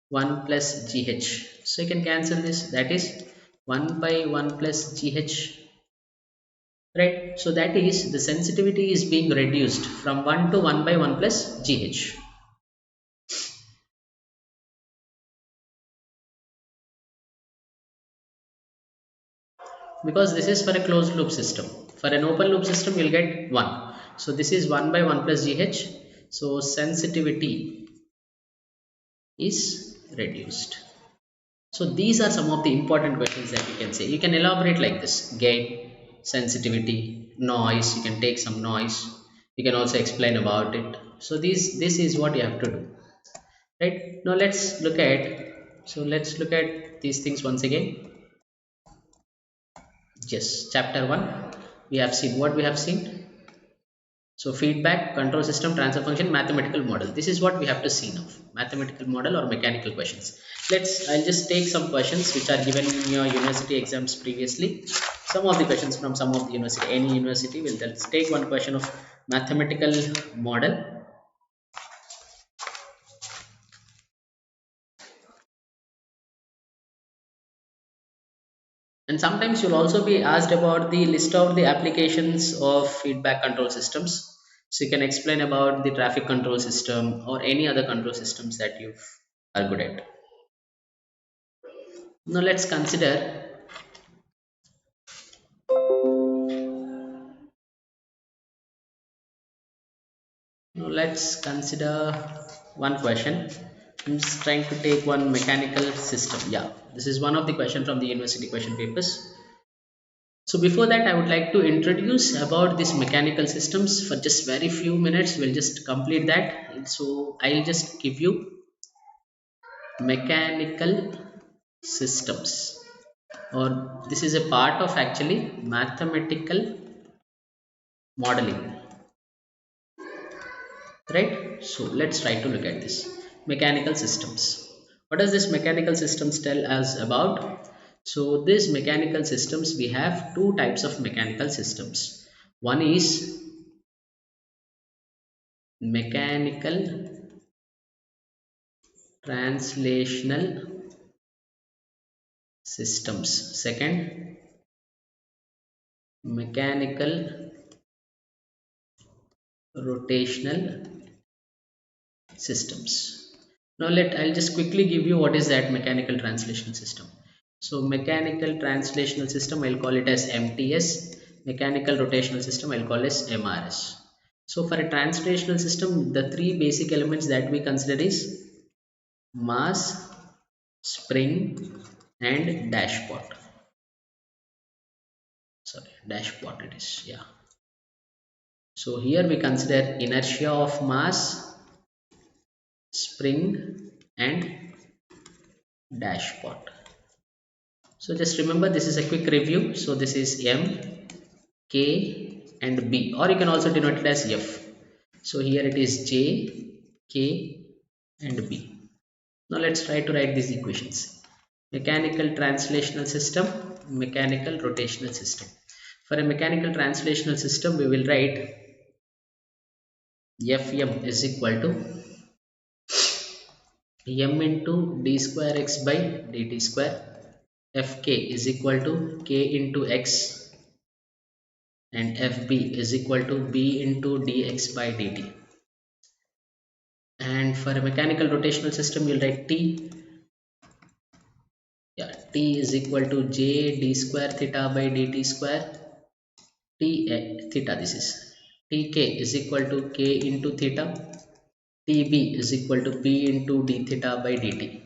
1 plus GH. So you can cancel this. That is 1 by 1 plus GH. Right. So that is, the sensitivity is being reduced from 1 to 1 by 1 plus GH. Because this is for a closed loop system. For an open loop system, you'll get 1. So this is 1 by 1 plus GH. So sensitivity is reduced. So these are some of the important questions that you can say. You can elaborate like this: gain, sensitivity, noise. You can take some noise. You can also explain about it. So this is what you have to do. Right. Now let's look at, so let's look at these things once again. Yes, chapter 1, we have seen what we have seen. So feedback, control system, transfer function, mathematical model. This is what we have to see now. Mathematical model or mechanical questions. I'll just take some questions which are given in your university exams previously. Some of the questions from some of the university, any university. Let's take one question of mathematical model. And sometimes you'll also be asked about the list out the applications of feedback control systems. So you can explain about the traffic control system or any other control systems that you are good at. Now let's consider, one question. I'm just trying to take one mechanical system. Yeah, this is one of the question from the university question papers. So before that, I would like to introduce about these mechanical systems for just very few minutes. We'll just complete that. So I'll just give you mechanical systems, or this is a part of actually mathematical modeling, right? So let's try to look at this mechanical systems. What does this mechanical systems tell us about? So these mechanical systems, we have two types of mechanical systems. One is mechanical translational systems. Second, mechanical rotational systems. Now I'll just quickly give you what is that mechanical translation system. So mechanical translational system, I'll call it as MTS. Mechanical rotational system, I'll call as MRS. So for a translational system, the three basic elements that we consider is mass, spring, and dashpot. Sorry, dashpot it is, yeah. So here we consider inertia of mass, spring, and dashpot. So just remember, this is a quick review. So this is M, K, and B, or you can also denote it as F. So here it is J, K, and B. Now let's try to write these equations. Mechanical translational system, mechanical rotational system. For a mechanical translational system, we will write Fm is equal to m into d square x by dt square. Fk is equal to k into x, and Fb is equal to b into dx by dt. And for a mechanical rotational system, you'll write T. Yeah, T is equal to j d square theta by dt square. Theta, this is Tk is equal to k into theta. Tb is equal to p into d theta by dt.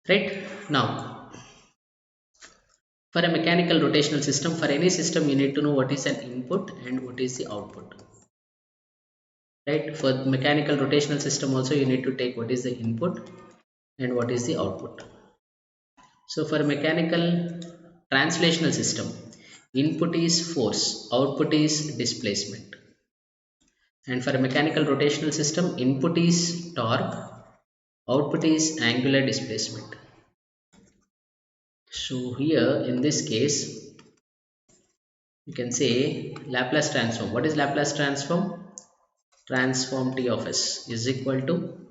Right? Now, for a mechanical rotational system, for any system, you need to know what is an input and what is the output. Right? For mechanical rotational system also, you need to take what is the input and what is the output. So for a mechanical translational system, input is force, output is displacement. And for a mechanical rotational system, input is torque, output is angular displacement. So here in this case, you can say Laplace transform. What is Laplace transform? Transform T of S is equal to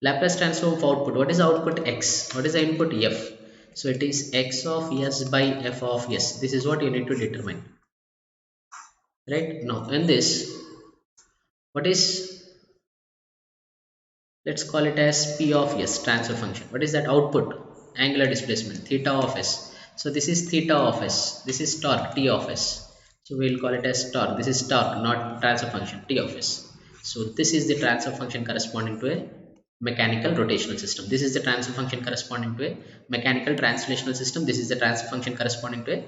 Laplace transform of output. What is output? X. What is the input? F. So it is X of S by F of S. This is what you need to determine. Right? Now in this, what is, let's call it as P of S, transfer function. What is that? Output, angular displacement, theta of S. So this is theta of S. This is torque, T of S. So we'll call it as torque. This is torque, not transfer function, T of S. So this is the transfer function corresponding to a mechanical rotational system. This is the transfer function corresponding to a mechanical translational system. This is the transfer function corresponding to a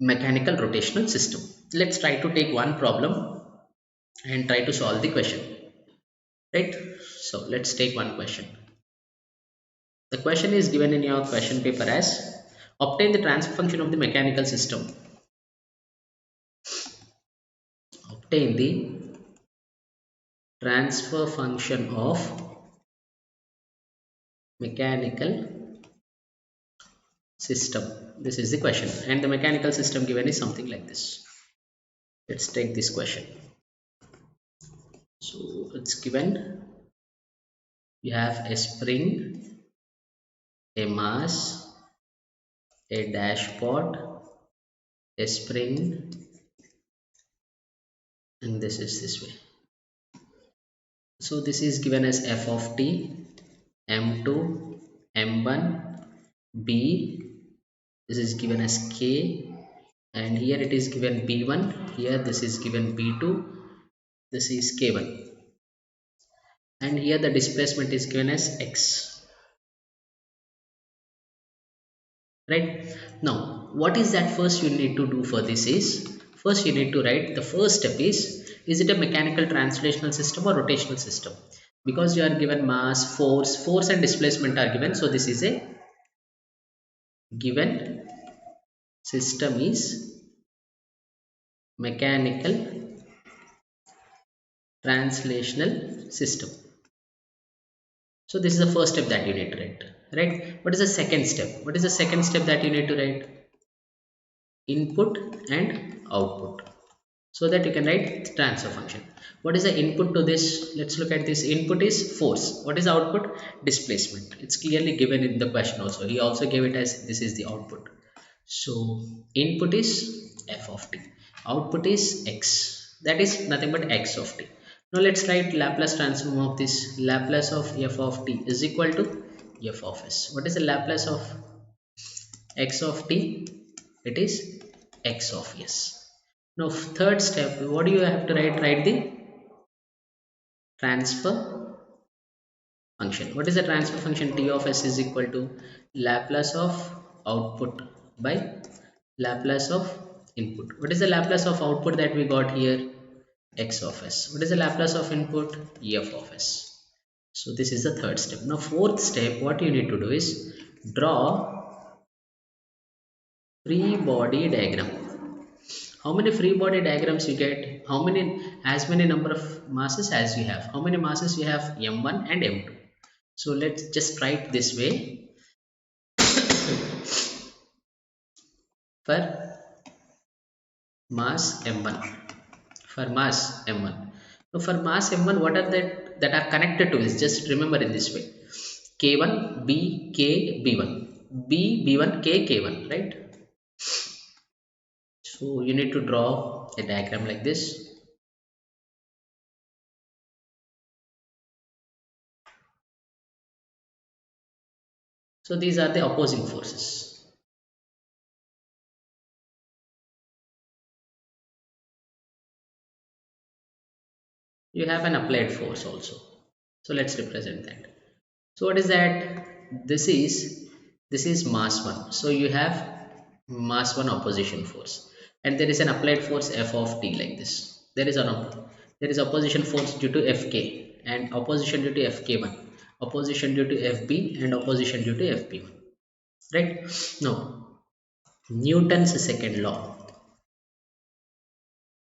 mechanical rotational system. Let's try to take one problem and try to solve the question. Right? So let's take one question. The question is given in your question paper as obtain the transfer function of the mechanical system. Obtain the transfer function of mechanical system. This is the question, and the mechanical system given is something like this. Let's take this question. So it's given, you have a spring, a mass, a dashpot, a spring, and this is this way. So this is given as f of t, m2, m1, b, this is given as k, and here it is given b1, here this is given b2, this is k1, and here the displacement is given as x. Right? Now what is that first you need to do for this is, first you need to write the first step is it a mechanical translational system or rotational system? Because you are given mass, force and displacement are given, so this is a given system is mechanical translational system. So this is the first step that you need to write, right? What is the second step? What is the second step that you need to write? Input and output, so that you can write transfer function. What is the input to this? Let's look at this. Input is force. What is the output? Displacement. It's clearly given in the question also. He also gave it as this is the output. So input is f of t, output is x, that is nothing but x of t. Now let's write Laplace transform of this. Laplace of f of t is equal to f of s. What is the Laplace of x of t? It is x of s. Now third step, what do you have to write? Write the transfer function. What is the transfer function? T of s is equal to Laplace of output by Laplace of input. What is the Laplace of output that we got here? X of s. What is the Laplace of input? F of s. So this is the third step. Now fourth step, what you need to do is draw free body diagram. How many free body diagrams you get? How many? As many number of masses as you have. How many masses you have? M1 and M2. So let's just write this way. For mass M1. For mass M1. So for mass M1, what are that are connected to this? Just remember in this way. K1, B, K, B1. B, B1, K, K1, right? So you need to draw a diagram like this. So these are the opposing forces. You have an applied force also. So let's represent that. So what is that? This is mass 1. So you have mass 1 opposition force, and there is an applied force f of t like this. There is opposition force due to Fk, and opposition due to Fk1, opposition due to Fb, and opposition due to Fb1. Right? Now Newton's second law.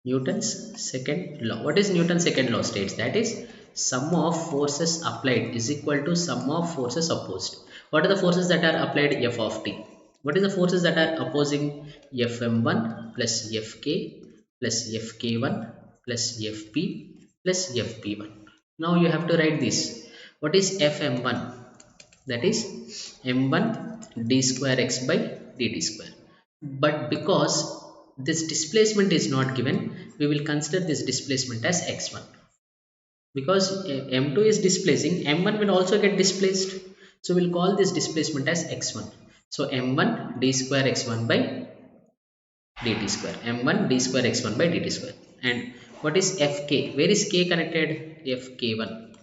Newton's second law. What is Newton's second law? States that is sum of forces applied is equal to sum of forces opposed. What are the forces that are applied? F of t. What is the forces that are opposing? Fm1 plus Fk plus Fk1 plus Fp plus Fp1. Now you have to write this. What is Fm1? That is m1 d square x by dt square. But because this displacement is not given, we will consider this displacement as x1. Because m2 is displacing, m1 will also get displaced. So we'll call this displacement as x1. So m1 d square x1 by dt square. m1 d square x1 by dt square. And what is fk? Where is k connected? Fk1.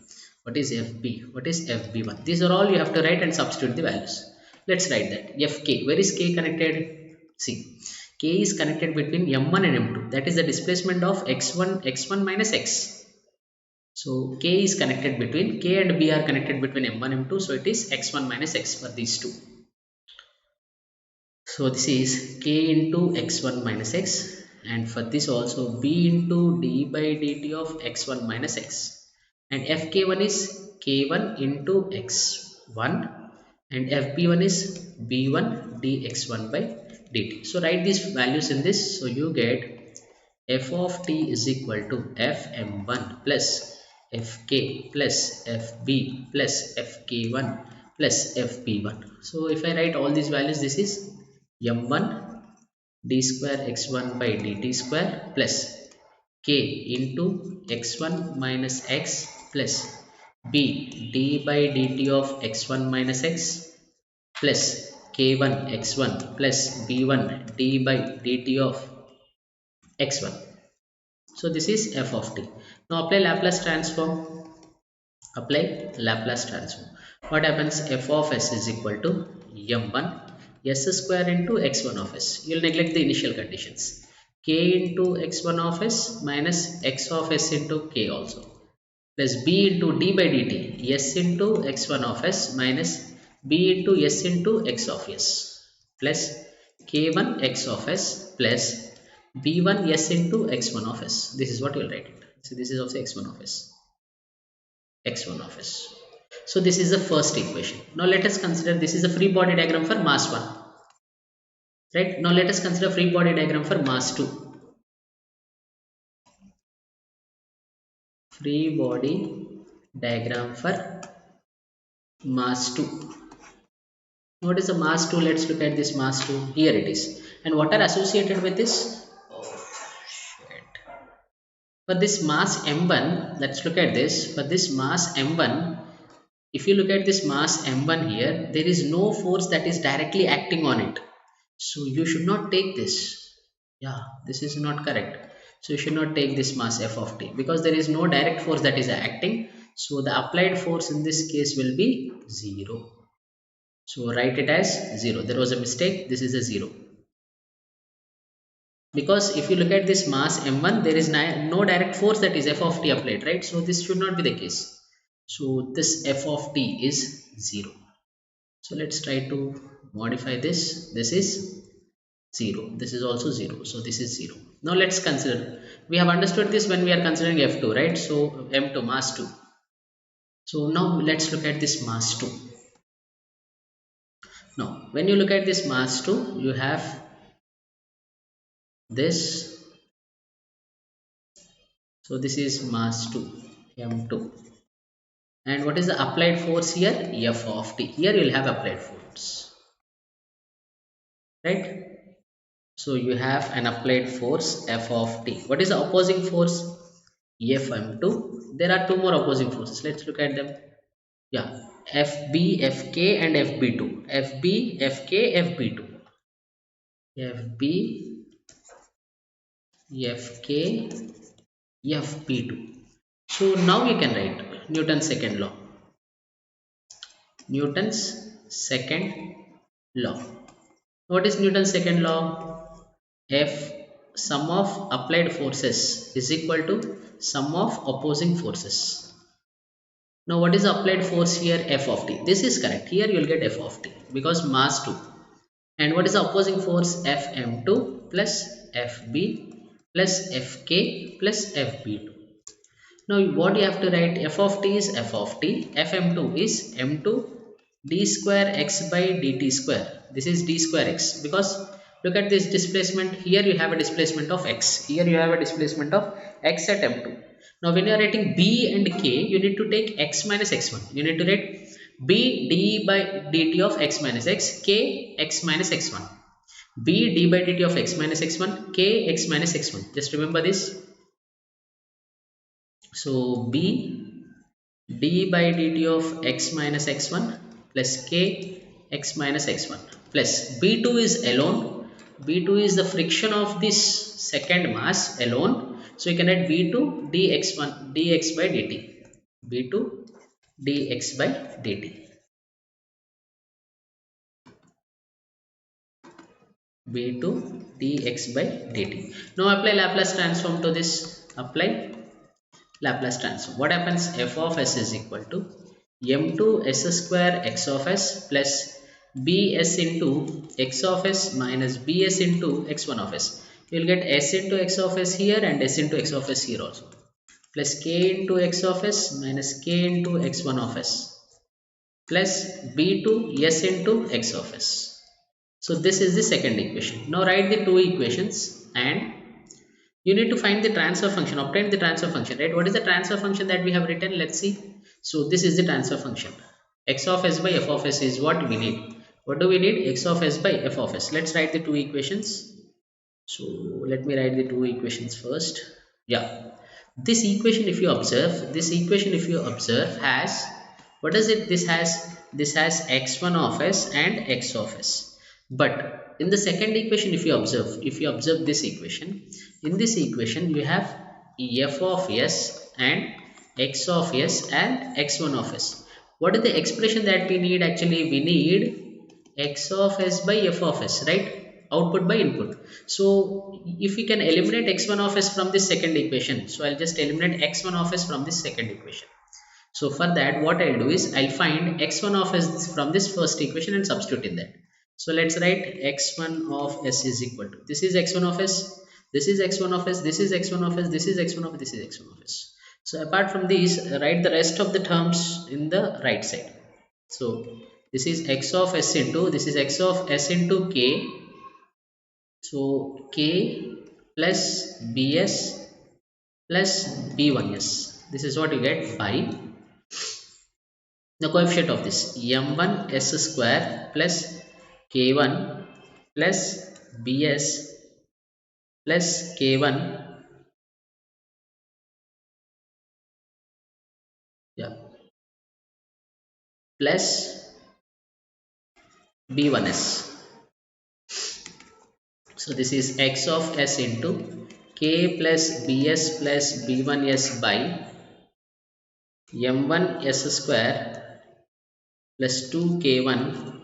What is fb? What is fb1? These are all you have to write and substitute the values. Let's write that. Fk. Where is k connected? See. K is connected between m1 and m2. That is the displacement of x1 minus x. So K is connected between, K and B are connected between m1 m2. So it is x1 minus x for these two. So this is K into x1 minus x, and for this also B into d by dt of x1 minus x. And Fk1 is K1 into x1, and Fb1 is B1 dx1 by dt. So write these values in this. So you get f of t is equal to fm1 plus fk plus fb plus fk1 plus fb1. So if I write all these values, this is m1 d square x1 by dt square plus k into x1 minus x plus b d by dt of x1 minus x plus k1 x1 plus b1 d by dt of x1. So this is f of t. Now apply Laplace transform. Apply Laplace transform. What happens? F of s is equal to m1 s square into x1 of s. You will neglect the initial conditions. K into x1 of s minus x of s into k also, plus b into d by dt s into x1 of s minus b into s into x of s plus k1 x of s plus b1 s into x1 of s. This is what you will write it. So this is also x1 of s, x1 of s. So this is the first equation. Now let us consider this is a free body diagram for mass 1, right? Now let us consider free body diagram for mass 2. Free body diagram for mass 2. What is the mass 2? Let's look at this mass 2. Here it is. And what are associated with this? For this mass m1, let's look at this. For this mass m1, if you look at this mass m1 here, there is no force that is directly acting on it. So you should not take this. Yeah, this is not correct. So you should not take this mass f of t because there is no direct force that is acting. So the applied force in this case will be 0. So write it as 0. There was a mistake. This is a 0. Because if you look at this mass m1, there is no direct force that is f of t applied, right? So this should not be the case. So this f of t is 0. So let's try to modify this. This is 0. This is also 0. So this is 0. Now let's consider. We have understood this when we are considering f2, right? So m2, mass 2. So now let's look at this mass 2. Now when you look at this mass 2, you have this. So this is mass 2, m2. And what is the applied force here? F of t. Here you will have applied force, right? So you have an applied force f of t. What is the opposing force? Fm2. There are two more opposing forces. Let's look at them. Yeah, Fb, Fk and Fb2. Fb, Fk, Fb2. Fb, Fk, Fb2. So now you can write Newton's second law. Newton's second law. What is Newton's second law? F sum of applied forces is equal to sum of opposing forces. Now what is the applied force here? F of t. This is correct. Here you will get f of t because mass 2. And what is the opposing force? Fm2 plus Fb plus Fk plus Fb2. Now what you have to write? F of t is f of t. Fm2 is m2 d square x by dt square. This is d square x because look at this displacement. Here you have a displacement of x. Here you have a displacement of x at m2. Now when you are writing b and k, you need to take x minus x1. You need to write b d by dt of x minus x, k x minus x1. b d by dt of x minus x1, k x minus x1. Just remember this. So b d by dt of x minus x1 plus k x minus x1 plus b2 is alone. B2 is the friction of this second mass alone. So you can write b2 dx1 dx by dt. b2 dx by dt. b2 dx by dt. Now apply Laplace transform to this. Apply Laplace transform. What happens? F of s is equal to m2 s square x of s plus bs into x of s minus bs into x1 of s. You will get s into x of s here and s into x of s here also, plus k into x of s minus k into x1 of s plus b2 s into x of s. So this is the second equation. Now write the two equations and you need to find the transfer function, obtain the transfer function, right? What is the transfer function that we have written? Let's see. So this is the transfer function. X of s by f of s is what we need. What do we need? X of s by f of s. Let's write the two equations. So let me write the two equations first. Yeah, this equation if you observe has, what is it? This has x1 of s and x of s. But in the second equation, if you observe this equation, in this equation you have f of s and x of s and x1 of s. What is the expression that we need? Actually we need x of s by f of s, right? Output by input. So if we can eliminate x1 of s from this second equation, so I'll just eliminate x1 of s from this second equation. So for that, what I'll do is I'll find x1 of s from this first equation and substitute in that. So let's write x1 of s is equal to, this is x1 of s, this is x1 of s, this is x1 of s, this is x1 of s, this is x1 of s. So apart from these, write the rest of the terms in the right side. So this is x of s into, this is x of s into k. So k plus bs plus b1s, this is what you get by the coefficient of this m1 s square plus k1 plus bs plus k1, yeah, plus b1s. So this is x of s into k plus bs plus b1s by m1 s square plus 2k1,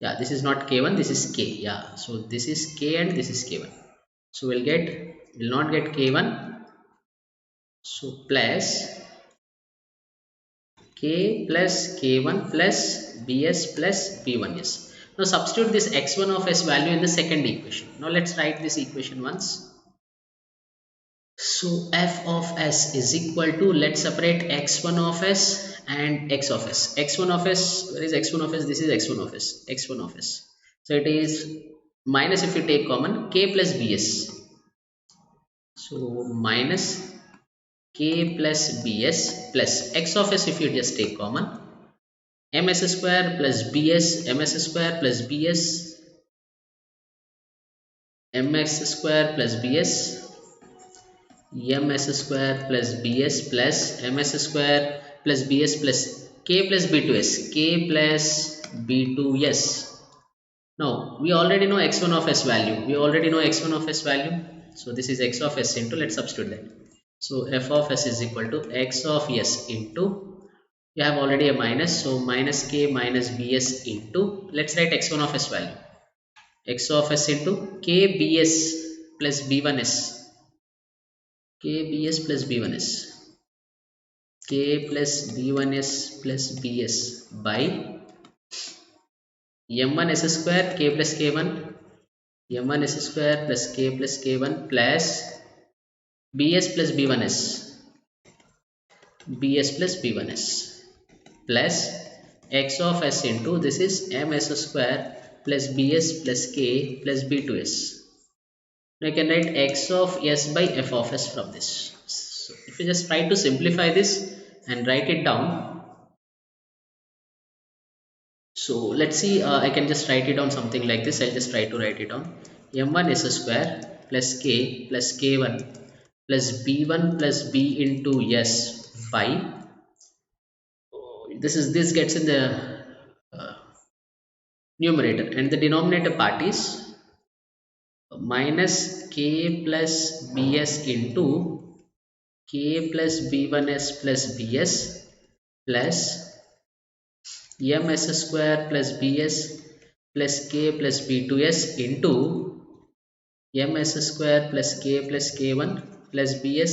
yeah, this is not k1, this is k, yeah, so this is k and this is k1. So we'll not get k1, so plus k plus k1 plus bs plus b1s. Now substitute this x1 of s value in the second equation. Now let's write this equation once. So f of s is equal to, let's separate x1 of s and x of s. x1 of s, where is x1 of s? This is x1 of s, x1 of s. So it is minus, if you take common, k plus bs. So minus k plus bs plus x of s, if you just take common, ms square plus bs, ms square plus bs, ms square plus bs, ms square plus bs plus ms square plus bs plus k plus b2s, k plus b2s. Now we already know x1 of s value, so this is x of s into, let's substitute that. So f of s is equal to x of s into, you have already a minus, so minus k minus bs into, let's write x1 of s value, x of s into k bs plus b1s, k bs plus b1s, k plus b1s plus bs by m1 s square k plus k1, m1 s square plus k plus k1 plus bs plus b1s, bs plus b1s plus x of s into, this is ms square plus bs plus k plus b2s. Now I can write x of s by f of s from this. So if you just try to simplify this and write it down, so let's see, I can just write it down something like this. I'll just try to write it down. m1 s square plus k plus k1 plus b1 plus b into s by, this gets in the numerator, and the denominator part is minus k plus bs into k plus b1s plus bs plus ms square plus bs plus k plus b2s into ms square plus k plus k1 plus bs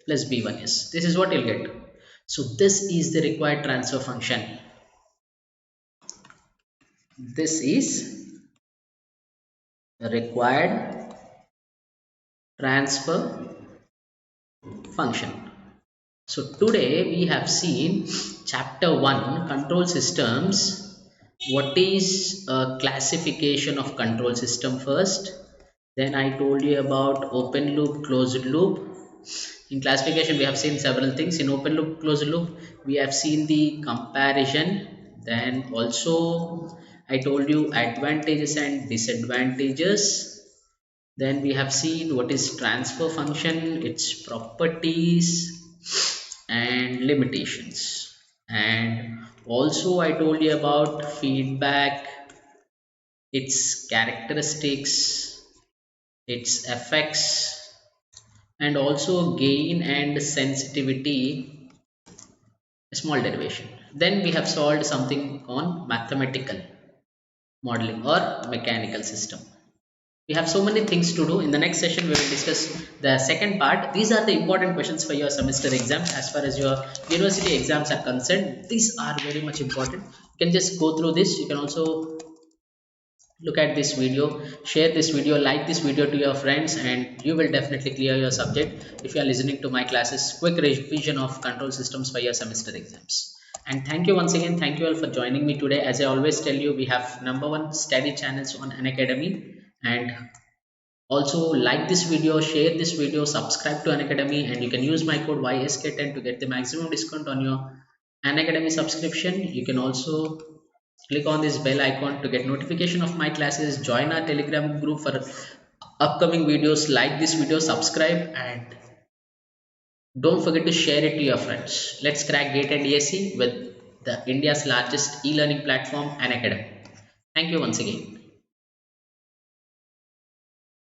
plus b1s. This is what you'll get. So this is the required transfer function. This is the required transfer function. So today we have seen chapter 1, control systems. What is a classification of control system first, then I told you about open loop, closed loop, In classification, we have seen several things. In open loop, closed loop, we have seen the comparison. Then also I told you advantages and disadvantages. Then we have seen what is transfer function, its properties and limitations. And also I told you about feedback, its characteristics, its effects, and also gain and sensitivity, a small derivation. Then we have solved something on mathematical modeling or mechanical system. We have so many things to do. In the next session, we will discuss the second part. These are the important questions for your semester exams. As far as your university exams are concerned, these are very much important. You can just go through this. You can also look at this video, share this video, like this video to your friends, and you will definitely clear your subject if you are listening to my classes. Quick revision of control systems for your semester exams. And thank you once again. Thank you all for joining me today. As I always tell you, we have #1 study channels on Unacademy. And also like this video, share this video, subscribe to Unacademy, and you can use my code YSK10 to get the maximum discount on your Unacademy subscription. You can also click on this bell icon to get notification of my classes. Join our Telegram group for upcoming videos. Like this video, subscribe, and don't forget to share it to your friends. Let's crack GATE and ESE with the India's largest e-learning platform, Unacademy. Thank you once again.